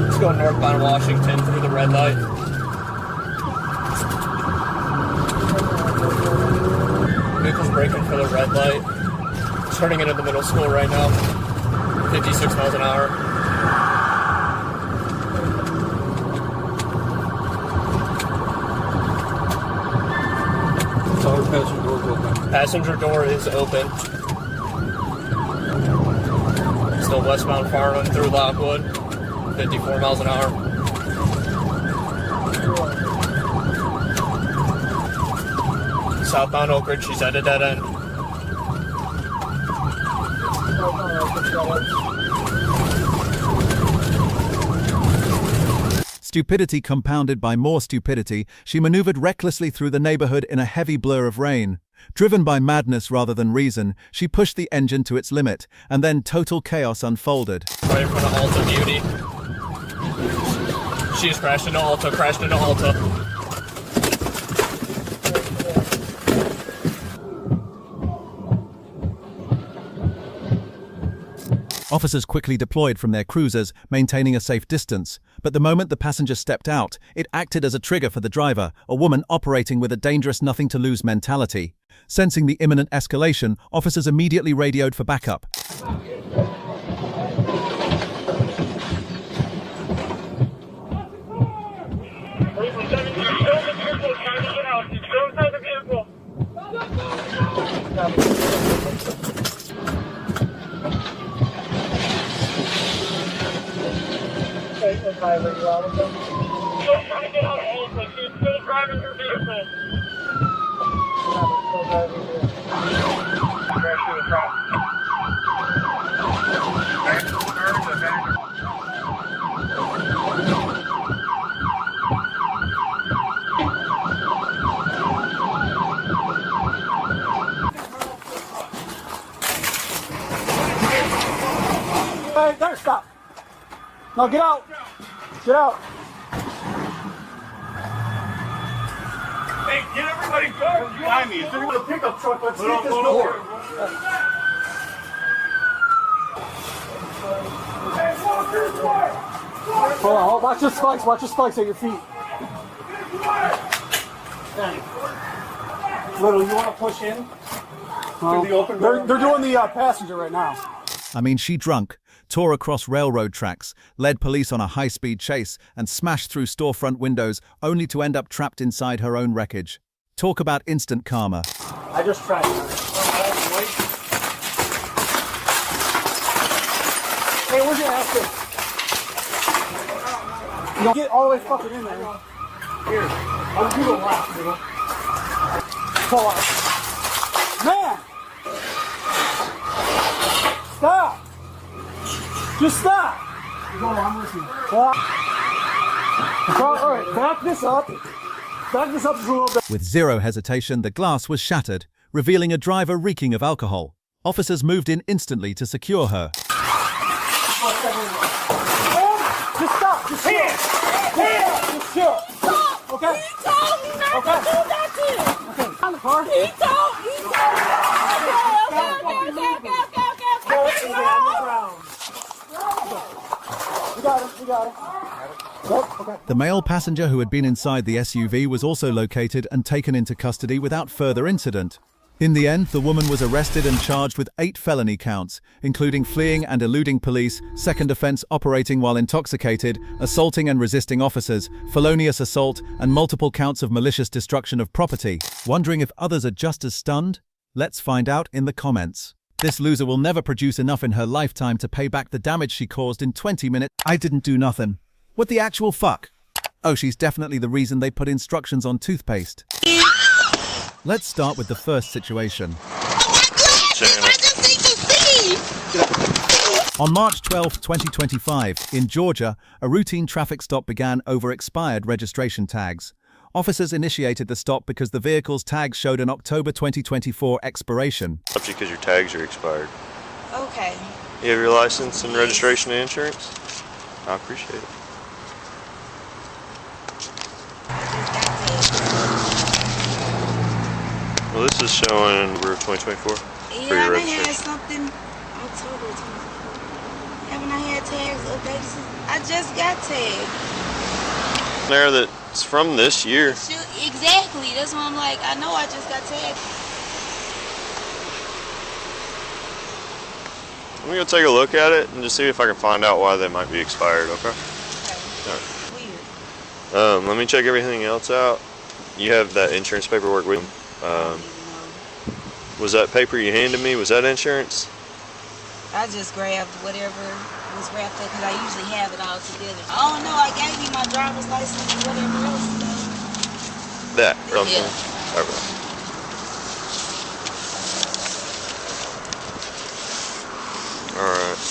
It's going northbound Washington through the red light. Vehicle's braking for the red light. Turning into the middle school right now. 56 miles an hour. Passenger door is open. Still westbound Farland through Lockwood. 54 miles an hour. Southbound Oak Ridge, she's at a dead end. Stupidity compounded by more stupidity, she maneuvered recklessly through the neighborhood in a heavy blur of rain. Driven by madness rather than reason, she pushed the engine to its limit, and then total chaos unfolded. Right in front of Alta Beauty. She's crashed into Alta, Officers quickly deployed from their cruisers, maintaining a safe distance. But the moment the passenger stepped out, it acted as a trigger for the driver, a woman operating with a dangerous nothing-to-lose mentality. Sensing the imminent escalation, officers immediately radioed for backup. Still trying to get out of Alta. She's still driving her vehicle. Hey, there, stop. No, get out. Get out. Hey, get everybody going behind me. Is there a pickup truck? Let's get this door. Hold on, watch your spikes at your feet. Little, you want to push in? Through the open door? They're doing the passenger right now. I mean, she drunk, tore across railroad tracks, led police on a high-speed chase, and smashed through storefront windows, only to end up trapped inside her own wreckage. Talk about instant karma. I just tried. Hey, where's your ass? You get all the way fucking in there. Here, I'll do the lap, nigga. Pull out. Man! Stop! Just stop! Go on, I'm listening. Alright, back this up. Back this up just a little bit. With zero hesitation, the glass was shattered, revealing a driver reeking of alcohol. Officers moved in instantly to secure her. Just stop! Just chill! Just chill! Okay? He told me not to do that to you. Okay, on the car. He told. Okay. We got him. The male passenger who had been inside the SUV was also located and taken into custody without further incident. In the end, the woman was arrested and charged with 8 felony counts, including fleeing and eluding police, second offense operating while intoxicated, assaulting and resisting officers, felonious assault, and multiple counts of malicious destruction of property. Wondering if others are just as stunned? Let's find out in the comments. This loser will never produce enough in her lifetime to pay back the damage she caused in 20 minutes. I didn't do nothing. What the actual fuck? Oh, she's definitely the reason they put instructions on toothpaste. Let's start with the first situation. On March 12, 2025, in Georgia, a routine traffic stop began over expired registration tags. Officers initiated the stop because the vehicle's tags showed an October 2024 expiration. Because your tags are expired. Okay. You have your license and registration and insurance? I appreciate it. Well, this is showing October 2024. Yeah, I had something October 2024. Haven't I had tags updated? I just got tagged. There, that's from this year. Exactly. That's why I'm like, I know I just got tagged. Let me go take a look at it and just see if I can find out why they might be expired, okay? Weird. Let me check everything else out. You have that insurance paperwork with you. Was that paper you handed me, was that insurance? I just grabbed whatever was wrapped up because I usually have it all together. Oh no, I gave you my driver's license and whatever else. That? Yeah. Okay. Alright.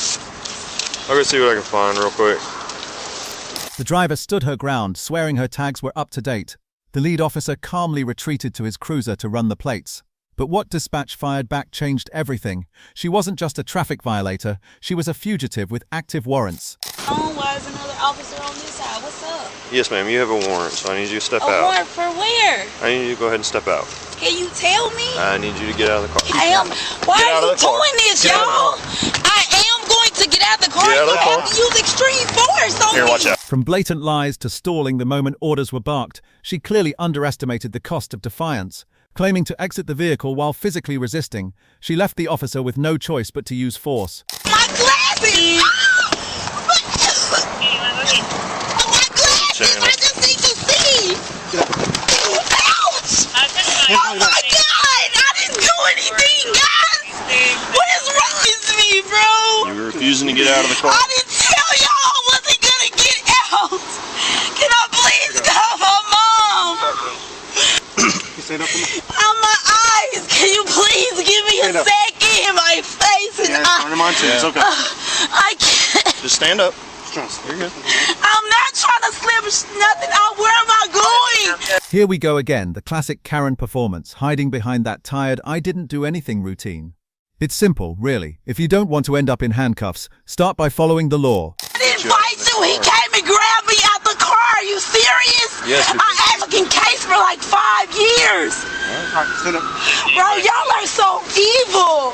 I'll go see what I can find real quick. The driver stood her ground, swearing her tags were up to date. The lead officer calmly retreated to his cruiser to run the plates. But what dispatch fired back changed everything. She wasn't just a traffic violator, she was a fugitive with active warrants. Why is another officer on this side? What's up? Yes, ma'am, you have a warrant, so I need you to step out. A warrant for where? I need you to go ahead and step out. Can you tell me? I need you to get out of the car. Why are you doing this, y'all? I am going to get out of the car. You have to use extreme force on me. Watch out. From blatant lies to stalling the moment orders were barked, she clearly underestimated the cost of defiance. Claiming to exit the vehicle while physically resisting, she left the officer with no choice but to use force. My glasses! I just need to see! Ouch! Oh my God! I didn't do anything, guys! What is wrong with me, bro? You were refusing to get out of the car. I didn't tell y'all I wasn't gonna get out! Can I please call my mom? On my eyes! Can you please give me a second? My face and eyes. It's okay. I can't. Just stand up. You're good. I'm not trying to slip nothing out. Where am I going? Here we go again, the classic Karen performance, hiding behind that tired I didn't do anything routine. It's simple, really. If you don't want to end up in handcuffs, start by following the law. I didn't fight you. He came and grabbed me out the car. Are you serious? Yes. I asked in case for like 5 years. Bro, y'all are so evil.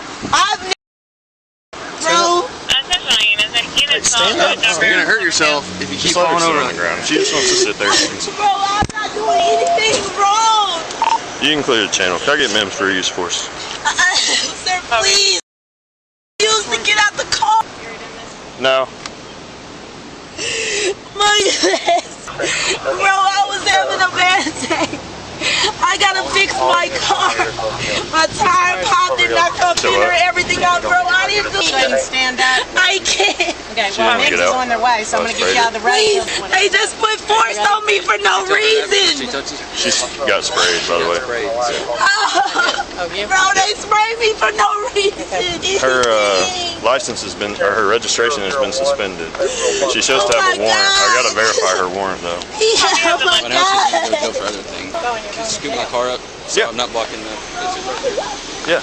Bro. Hey, stand up. You're gonna hurt yourself if you keep falling over on the ground. She just wants to sit there. Bro, I'm not doing anything wrong. You can clear the channel. Can I get MEMS for use force? Sir, please. Use to get out the car. No. My goodness. Bro, I was having a bad day. I gotta fix my car. My tire popped in my computer, everything out, bro. I didn't do it. Stand up. I can't. Okay, well, Mix is on their way, so I'm gonna get you out of the road. They just put force on me for no reason. She's got sprayed, by the way. Bro, they sprayed me for no reason. Her license has been, or her registration has been suspended. She shows to have a warrant. I gotta verify her warrant though. Oh my God. Go for other things. Just scoop my car up, so I'm not blocking the exit right there. Yeah.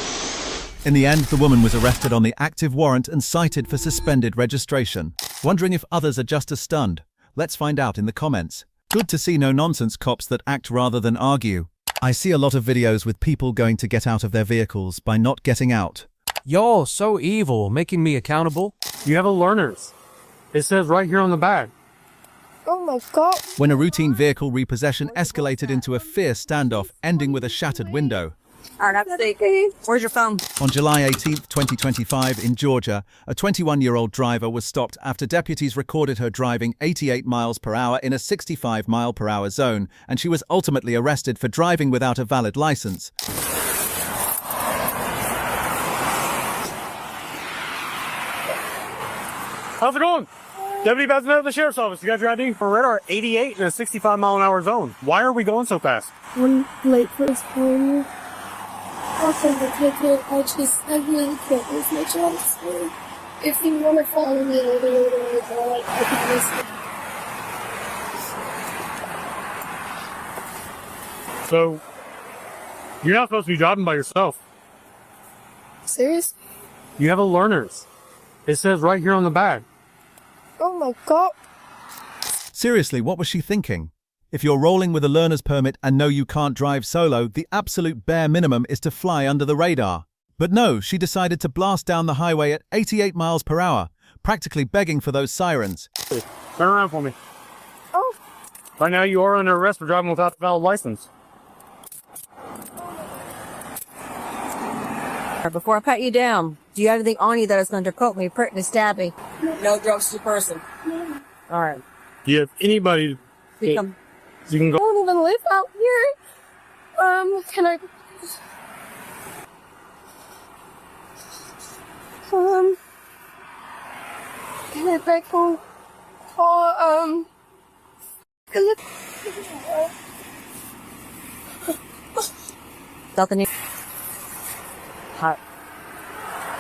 In the end, the woman was arrested on the active warrant and cited for suspended registration. Wondering if others are just as stunned? Let's find out in the comments. Good to see no-nonsense cops that act rather than argue. I see a lot of videos with people going to get out of their vehicles by not getting out. Y'all so evil, making me accountable. You have a learner's. It says right here on the back. Oh my God. When a routine vehicle repossession escalated into a fierce standoff, ending with a shattered window. Where's your phone? On July 18, 2025, in Georgia, a 21-year-old driver was stopped after deputies recorded her driving 88 miles per hour in a 65 mile per hour zone, and she was ultimately arrested for driving without a valid license. How's it going? Deputy Bazinet of the Sheriff's Office. You got your ID? For radar 88 in a 65 mile an hour zone. Why are we going so fast? I'm late for this phone. Also, the ticket, I really can't lose my job. So if you want to follow me later, I can listen. So, you're not supposed to be driving by yourself. Seriously? You have a learner's. It says right here on the back. Oh my God. Seriously, what was she thinking? If you're rolling with a learner's permit and know you can't drive solo, the absolute bare minimum is to fly under the radar. But no, she decided to blast down the highway at 88 miles per hour, practically begging for those sirens. Turn around for me. Oh. Right now you are under arrest for driving without a valid license. Before I pat you down, do you have anything on you that is going to undercoat me, prick me, stab me? No drugs to the person. All right. Do you have anybody you can go? I don't even live out here. Can I? Can I beg for Nothing. Hot.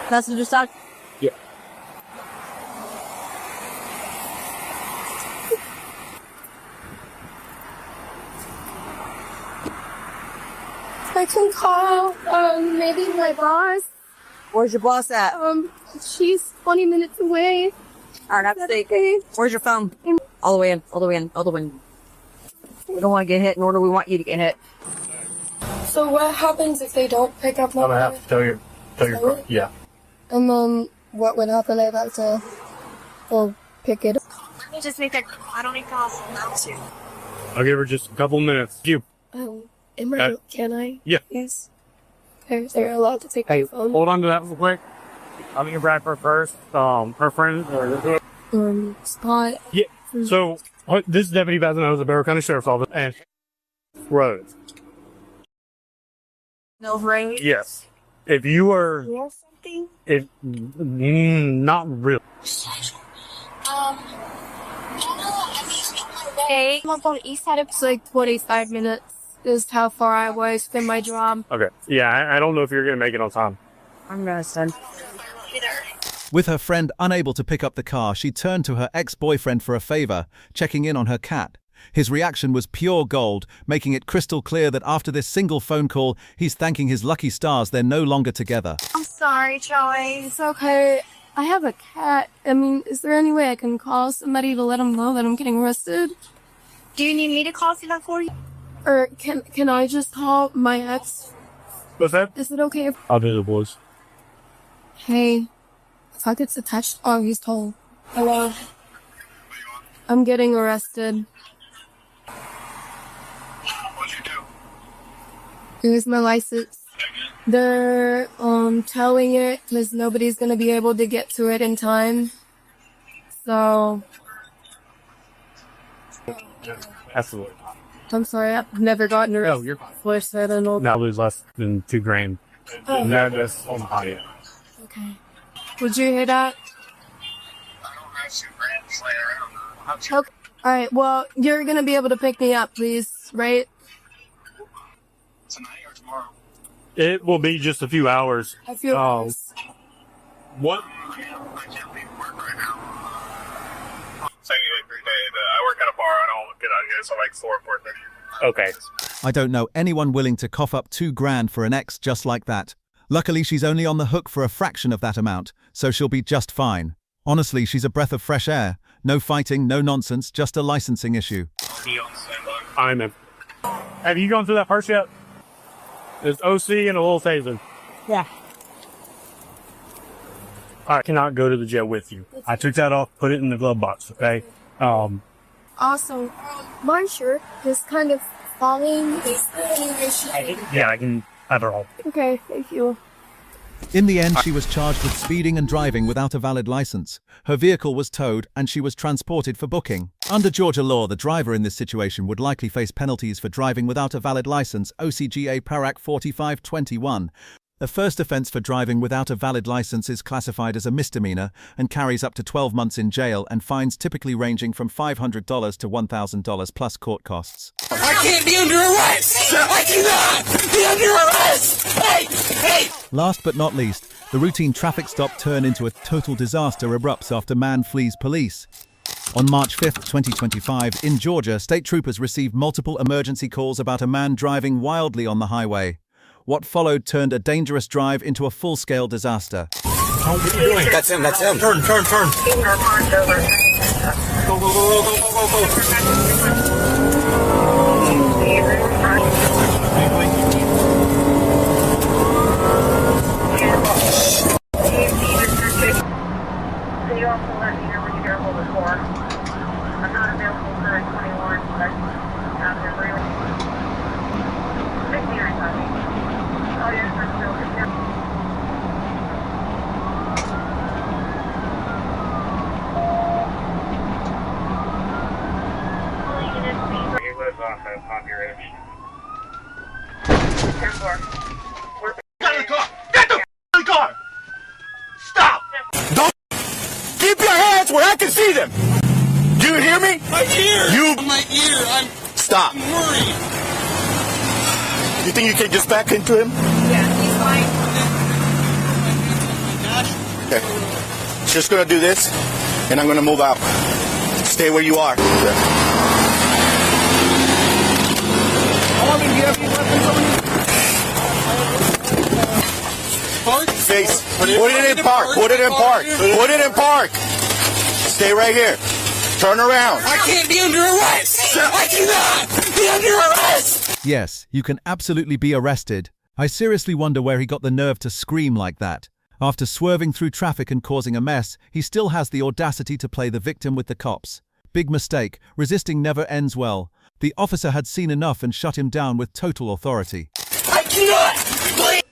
Passenger side? Yeah. I can call, maybe my boss. Where's your boss at? She's 20 minutes away. All right, okay. Where's your phone? All the way in, all the way in, all the way in. We don't want to get hit, nor do we want you to get hit. So what happens if they don't pick up my I'm gonna have to tell your yeah. And what would happen if I had to pick it up? Let me just make that. I don't need to call to. I'll give her just a couple minutes. You. Can I? Yeah. Yes. They're allowed to take Hey, my phone. hold on to that real quick. I'll meet Bradford first. Her friend. Spot. Yeah. So this is Deputy Bazinet of the Barrow County Sheriff's Office and road. No rain. Yes. If you are. You want something? Not really. Hey, I'm on the east side. It's like 45 minutes is how far I was from my job. Okay. Yeah, I don't know if you're gonna make it on time. I'm gonna send. With her friend unable to pick up the car, she turned to her ex-boyfriend for a favor, checking in on her cat. His reaction was pure gold, making it crystal clear that after this single phone call, he's thanking his lucky stars they're no longer together. I'm sorry, Charlie. It's okay. I have a cat. I mean, is there any way I can call somebody to let them know that I'm getting arrested? Do you need me to call that for you? Or can I just call my ex? What's that? Is it okay if... I'll do the boys. Hey, if I gets attached... Oh, he's told. Hello. I'm getting arrested. What'd you do? Here's my license. They're towing it because nobody's gonna be able to get to it in time. So Absolutely. I'm sorry, I've never gotten arrested. Oh, you're fine. Wish I don't know. Not lose less than $2,000. Oh. No, that's on the audio. Okay. Would you hear that? I don't have $2,000 laying around. Okay. All right. Well, you're gonna be able to pick me up, please, right? Tonight or tomorrow? It will be just a few hours. A few hours. What? I can't leave work right now. Same every day. I work at a bar. I don't get out of here until like 4:30. Okay. I don't know anyone willing to cough up $2,000 for an ex just like that. Luckily, she's only on the hook for a fraction of that amount, so she'll be just fine. Honestly, she's a breath of fresh air. No fighting, no nonsense, just a licensing issue. I'm in. Have you gone through that first yet? There's OC and a little taser. Yeah. I cannot go to the jail with you. I took that off, put it in the glove box, okay? Also, my shirt is kind of falling. Yeah, I can have her hold. Okay, thank you. In the end, she was charged with speeding and driving without a valid license. Her vehicle was towed and she was transported for booking. Under Georgia law, the driver in this situation would likely face penalties for driving without a valid license, OCGA Parac 4521. The first offense for driving without a valid license is classified as a misdemeanor and carries up to 12 months in jail and fines typically ranging from $500 to $1,000 plus court costs. I can't be under arrest! I cannot be under arrest! Hey! Last but not least, the routine traffic stop turn into a total disaster erupts after man flees police. On March 5, 2025, in Georgia, state troopers received multiple emergency calls about a man driving wildly on the highway. What followed turned a dangerous drive into a full-scale disaster. What are you doing? That's him. Turn. Go. Can you also let me know when you get a hold of 4? I'm not available for 21, but they're really 69, honey. Oh, yes, I'm still here. He lives off of Pompey Ridge. 10-4. Get out of the car! Get the f*** out of the car! Stop! Don't keep your hands where I can see them! Do you hear me? My ear! My ear! I'm Stop! worried! You think you can just back into him? Yeah, he's fine. Okay. Just gonna do this, and I'm gonna move out. Stay where you are. Face. Put it in park. Put it in park. Put it in park. Stay right here. Turn around. I can't be under arrest. I cannot be under arrest. Yes, you can absolutely be arrested. I seriously wonder where he got the nerve to scream like that. After swerving through traffic and causing a mess, he still has the audacity to play the victim with the cops. Big mistake. Resisting never ends well. The officer had seen enough and shut him down with total authority. I cannot. Please.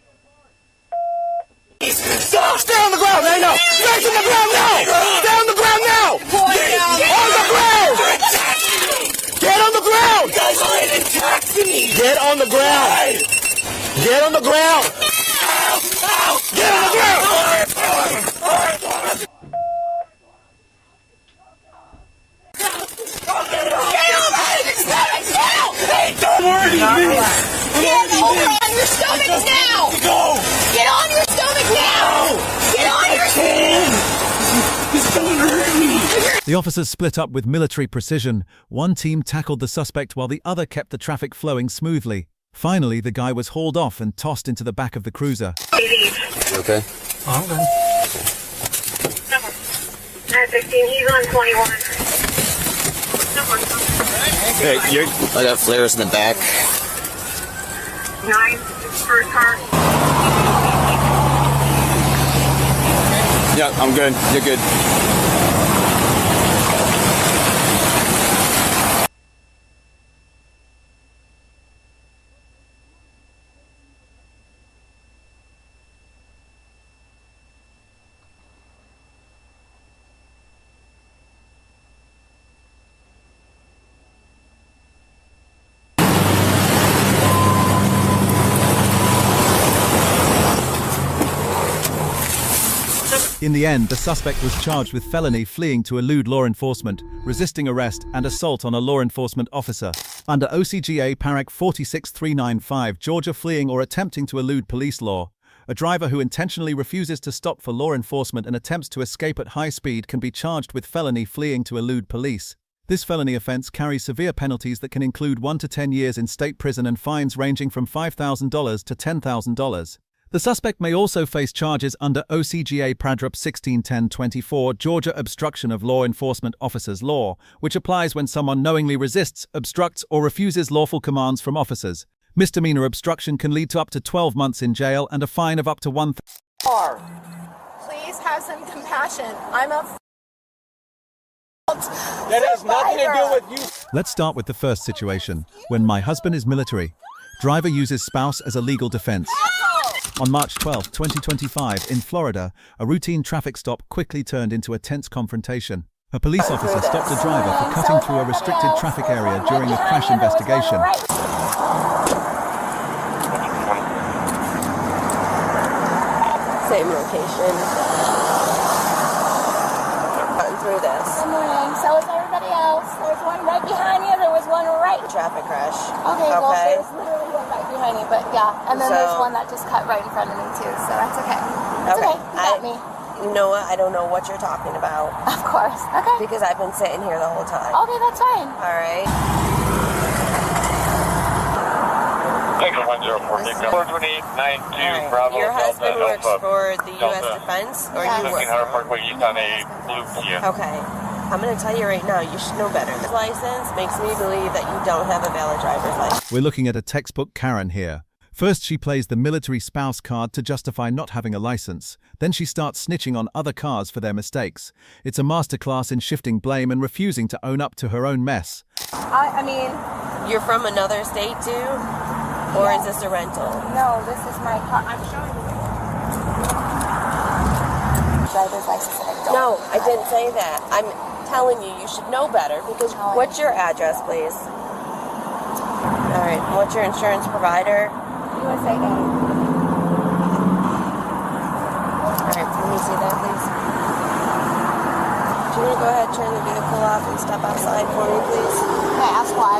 Stop! Stay on the ground right now! Stay on the ground now! Stay on the ground now! On the ground! Get on the ground! Guys, get on the ground! Get on the ground! Get on the ground! Don't worry! Get on your stomach now! Go! Get on your stomach now! Get on your stomach! He's going to hurt me! The officers split up with military precision. One team tackled the suspect while the other kept the traffic flowing smoothly. Finally, the guy was hauled off and tossed into the back of the cruiser. You okay? I'm good. 916, he's on 21. Hey, I got flares in the back. 9, first car. Yeah, I'm good. You're good. In the end, the suspect was charged with felony fleeing to elude law enforcement, resisting arrest, and assault on a law enforcement officer. Under OCGA Parac 46395, Georgia, fleeing or attempting to elude police law. A driver who intentionally refuses to stop for law enforcement and attempts to escape at high speed can be charged with felony fleeing to elude police. This felony offense carries severe penalties that can include 1 to 10 years in state prison and fines ranging from $5,000 to $10,000. The suspect may also face charges under OCGA Pradrup 1610-24, Georgia Obstruction of Law Enforcement Officers Law, which applies when someone knowingly resists, obstructs, or refuses lawful commands from officers. Misdemeanor obstruction can lead to up to 12 months in jail and a fine of up to $1,000. Please have some compassion. I'm a That has nothing to do with you. Let's start with the first situation, when my husband is military. Driver uses spouse as a legal defense. On March 12, 2025, in Florida, a routine traffic stop quickly turned into a tense confrontation. A police officer stopped a driver for cutting through a restricted traffic area during a crash investigation. Same location. Gotten through this. Good morning. So is everybody else. There's one right behind you. There was one right. Traffic crash. Okay, well, there's literally one right behind you, but yeah. And then there's one that just cut right in front of me too, so that's okay. It's okay. You got me. You know what? I don't know what you're talking about. Of course. Okay. Because I've been sitting here the whole time. Okay, that's fine. All right. Thanks for 104. 42892 Bravo. Your husband Delta, works Alpha, for the Delta. U.S. Defense, or He's you work looking Hunter Parkway East on a blue Kia. Okay. I'm going to tell you right now, you should know better. This license makes me believe that you don't have a valid driver's license. We're looking at a textbook Karen here. First, she plays the military spouse card to justify not having a license. Then she starts snitching on other cars for their mistakes. It's a masterclass in shifting blame and refusing to own up to her own mess. I mean, you're from another state too? Or is this a rental? No, this is my car. I'm showing you. Driver's license that I don't. No, I didn't say that. I'm telling you, you should know better because what's your address, please? All right, what's your insurance provider? USA. All right, let me see that, please. Do you want to go ahead and turn the vehicle off and step outside for me, please? May I ask why?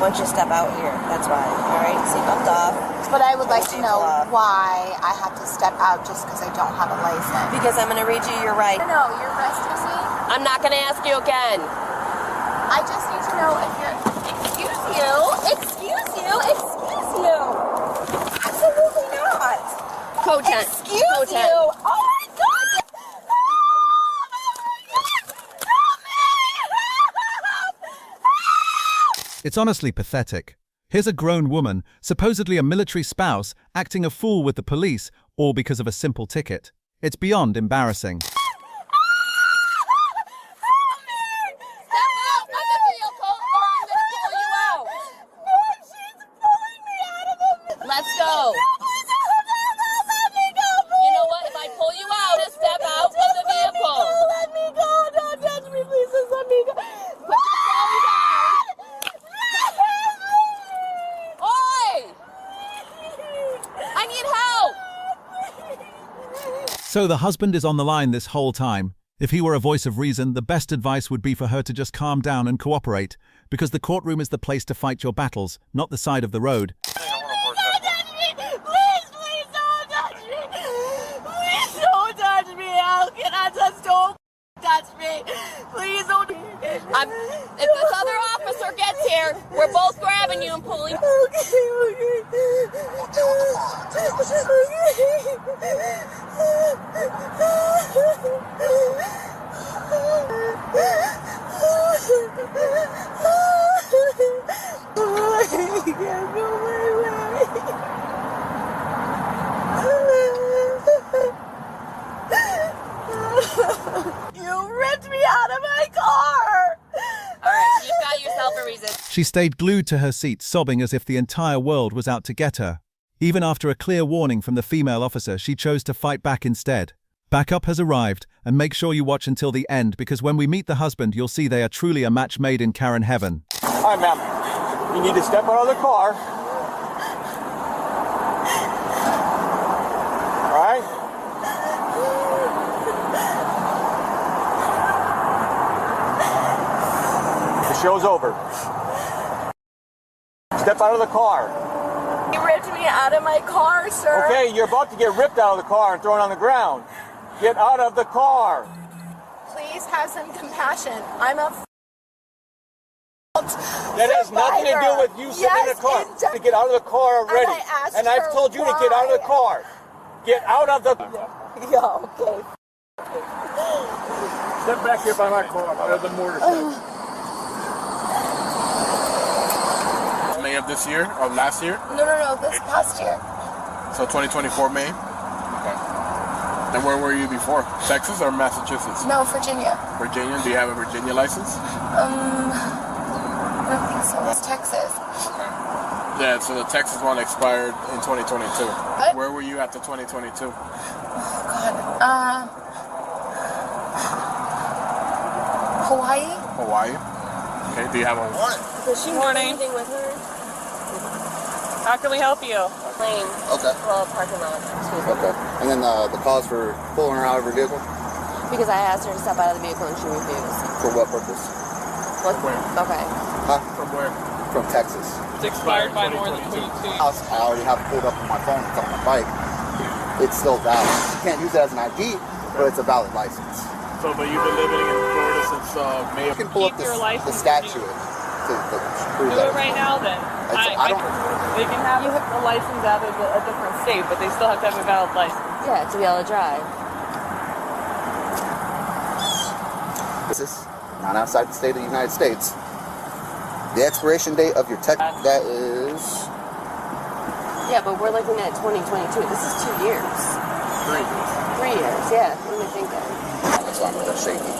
Once you step out here, that's why. All right, seatbelt off. But I would like to know why I have to step out just because I don't have a license. Because I'm going to read you your right. No, you're arresting me. I'm not going to ask you again. I just need to know if you're... Excuse you. Excuse you. Excuse you. Absolutely not. Code 10. Excuse you. Oh my God. It's honestly pathetic. Here's a grown woman, supposedly a military spouse, acting a fool with the police, all because of a simple ticket. It's beyond embarrassing. Let's go. You know what? If I pull you out, just step out of the vehicle. Let me go. Don't touch me, please. Just let me go. Put the phone down. Oi! I need help. So the husband is on the line this whole time. If he were a voice of reason, the best advice would be for her to just calm down and cooperate, because the courtroom is the place to fight your battles, not the side of the road. Please don't. If this other officer gets here, we're both grabbing you and pulling. You ripped me out of my car! Alright, you've got yourself a reason. She stayed glued to her seat, sobbing as if the entire world was out to get her. Even after a clear warning from the female officer, she chose to fight back instead. Backup has arrived, and make sure you watch until the end, because when we meet the husband, you'll see they are truly a match made in Karen heaven. All right, ma'am. You need to step out of the car. All right? The show's over. Step out of the car. You ripped me out of my car, sir. Okay, you're about to get ripped out of the car and thrown on the ground. Get out of the car. Please have some compassion. I'm a That has nothing to do with you sitting in the car. To get out of the car already. And I've told you to get out of the car. Get out of the... Yeah, okay. Step back here by my car, by the motorcycle. May of this year, or last year? No, this past year. So 2024 May? Okay. And where were you before? Texas or Massachusetts? No, Virginia. Virginia? Do you have a Virginia license? I don't think so. It's Texas. Yeah, so the Texas one expired in 2022. What? Where were you at the 2022? Oh, God. Hawaii? Hawaii. Okay, do you have a warrant? Does she have anything with her? How can we help you? Lane. Okay. Well, parking lot. Excuse me. Okay. And then the cause for pulling her out of her vehicle? Because I asked her to step out of the vehicle and she refused. For what purpose? What? Where? Okay. Huh? From where? From Texas. It's expired by more than 22 I already have it pulled up on my phone. It's on my bike. It's still valid. You can't use it as an ID, but it's a valid license. So, but you've been living in Florida since May of... You can pull up the statute to prove Do that. it right now then. They can have a license out of a different state, but they still have to have a valid license. Yeah, to be able to drive. This is not outside the state of the United States. The expiration date of your tech, that is... Yeah, but we're looking at 2022. This is 2 years. 3 years. 3 years, yeah. What am I thinking? That's why I'm a little shaky.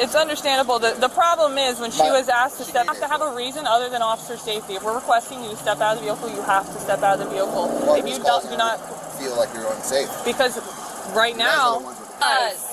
It's understandable. The problem is when she was asked to step, you have to have a reason other than officer safety. If we're requesting you to step out of the vehicle, you have to step out of the vehicle. Well, if you do not feel like you're unsafe. Because right now,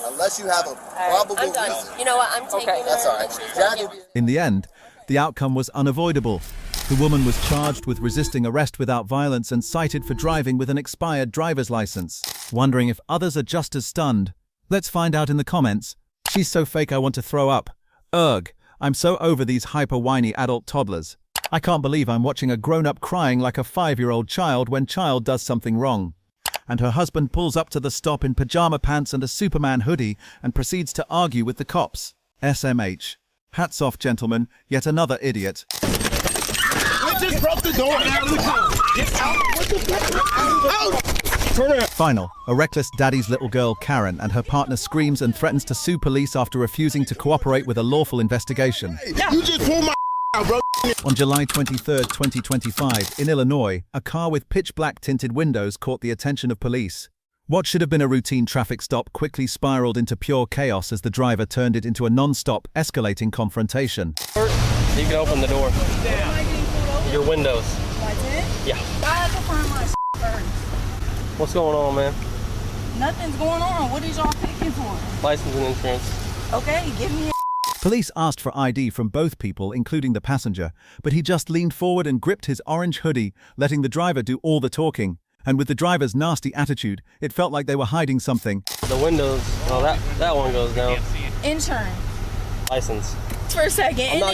unless you have a probable reason. You know what? I'm taking her. That's all right. In the end, the outcome was unavoidable. The woman was charged with resisting arrest without violence and cited for driving with an expired driver's license. Wondering if others are just as stunned? Let's find out in the comments. She's so fake I want to throw up. Ugh, I'm so over these hyper-whiny adult toddlers. I can't believe I'm watching a grown-up crying like a 5-year-old child when child does something wrong. And her husband pulls up to the stop in pajama pants and a Superman hoodie and proceeds to argue with the cops. SMH. Hats off, gentlemen, yet another idiot. I just broke the door. Get out of the car. Get out. What the fuck? Final, a reckless daddy's little girl, Karen, and her partner screams and threatens to sue police after refusing to cooperate with a lawful investigation. You just pulled my out, bro. On July 23, 2025, in Illinois, a car with pitch-black tinted windows caught the attention of police. What should have been a routine traffic stop quickly spiraled into pure chaos as the driver turned it into a non-stop, escalating confrontation. You can open the door. Your windows. Yeah. I have to find my first. What's going on, man? Nothing's going on. What is y'all picking for? License and insurance. Okay, give me Police asked for ID from both people, including the passenger, but he just leaned forward and gripped his orange hoodie, letting the driver do all the talking. And with the driver's nasty attitude, it felt like they were hiding something. The windows, oh, that one goes down. insurance. License. For a second, I'm not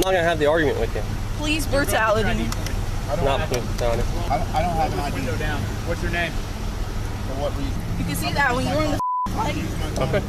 gonna have the argument with you. Police brutality. Not brutality. I don't have an ID. Down. What's your name? For what reason? You can see that when you're in the plate. Okay.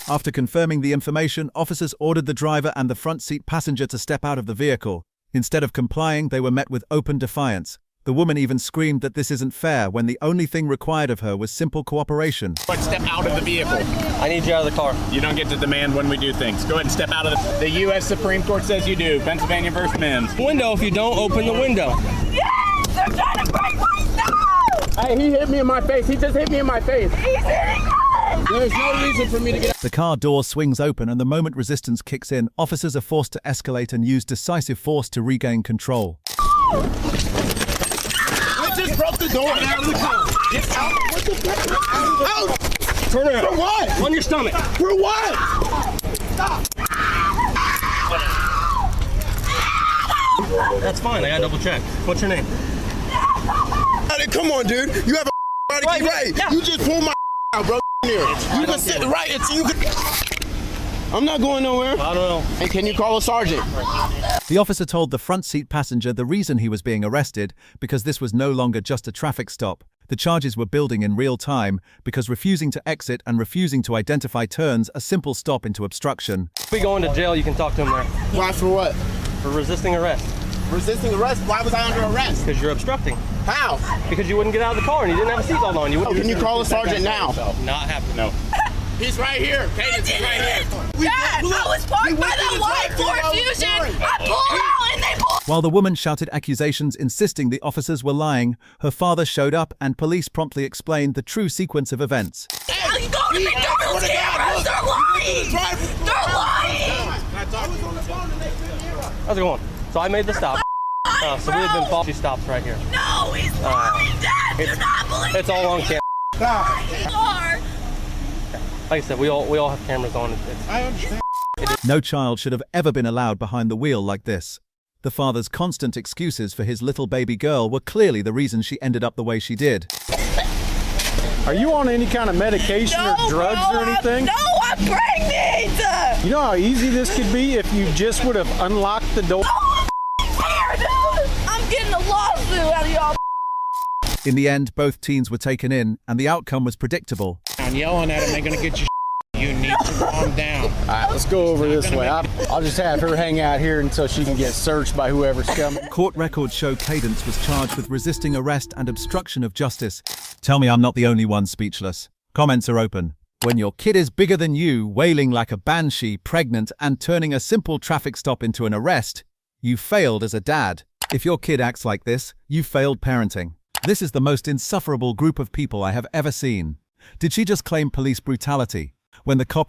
After confirming the information, officers ordered the driver and the front seat passenger to step out of the vehicle. Instead of complying, they were met with open defiance. The woman even screamed that this isn't fair when the only thing required of her was simple cooperation. Go ahead and step out of the vehicle. I need you out of the car. You don't get to demand when we do things. Go ahead and step out of the U.S. Supreme Court says you do. Pennsylvania versus Mims. Window if you don't open the window. Yes! They're trying to break my stuff! Hey, he hit me in my face. He just hit me in my face. He's hitting us! There's no reason for me to get... The car door swings open, and the moment resistance kicks in, officers are forced to escalate and use decisive force to regain control. I just broke the door. Get out of the car. Get out. What the fuck? Out. Turn around. For what? On your stomach. For what? Stop. That's fine. I gotta double check. What's your name? Come on, dude. You have a right. Yeah. You just pulled my out, bro. Here. You can sit right. You can. I'm not going nowhere. I don't know. Hey, can you call a sergeant? The officer told the front seat passenger the reason he was being arrested, because this was no longer just a traffic stop. The charges were building in real time, because refusing to exit and refusing to identify turns a simple stop into obstruction. If we go into jail, you can talk to him there. Why, for what? For resisting arrest. Resisting arrest? Why was I under arrest? Because you're obstructing. How? Because you wouldn't get out of the car and you didn't have a seatbelt on. Can you call a sergeant now? Not happening. No. He's right here. Cadence is right here. Dad, I was parked by the white Ford Fusion. I pulled out and they pulled. While the woman shouted accusations insisting the officers were lying, her father showed up and police promptly explained the true sequence of events. Hey, you go to McDonald's cameras! They're lying! They're lying! How's it going? So I made the stop. So we had been following. She stops right here. No, he's lying, Dad! Do not believe It's all on camera. Lord. Like I said, we all have cameras on. I understand. No child should have ever been allowed behind the wheel like this. The father's constant excuses for his little baby girl were clearly the reason she ended up the way she did. Are you on any kind of medication or drugs or anything? No, I'm pregnant! You know how easy this could be if you just would have unlocked the door? Oh, I'm here, dude! I'm getting a lawsuit out of y'all. In the end, both teens were taken in, and the outcome was predictable. I'm yelling at them, they're gonna get you. You need to calm down. All right, let's go over this way. I'll just have her hang out here until she can get searched by whoever's coming. Court records show Cadence was charged with resisting arrest and obstruction of justice. Tell me I'm not the only one speechless. Comments are open. When your kid is bigger than you, wailing like a banshee, pregnant, and turning a simple traffic stop into an arrest, you failed as a dad. If your kid acts like this, you failed parenting. This is the most insufferable group of people I have ever seen. Did she just claim police brutality? When the cop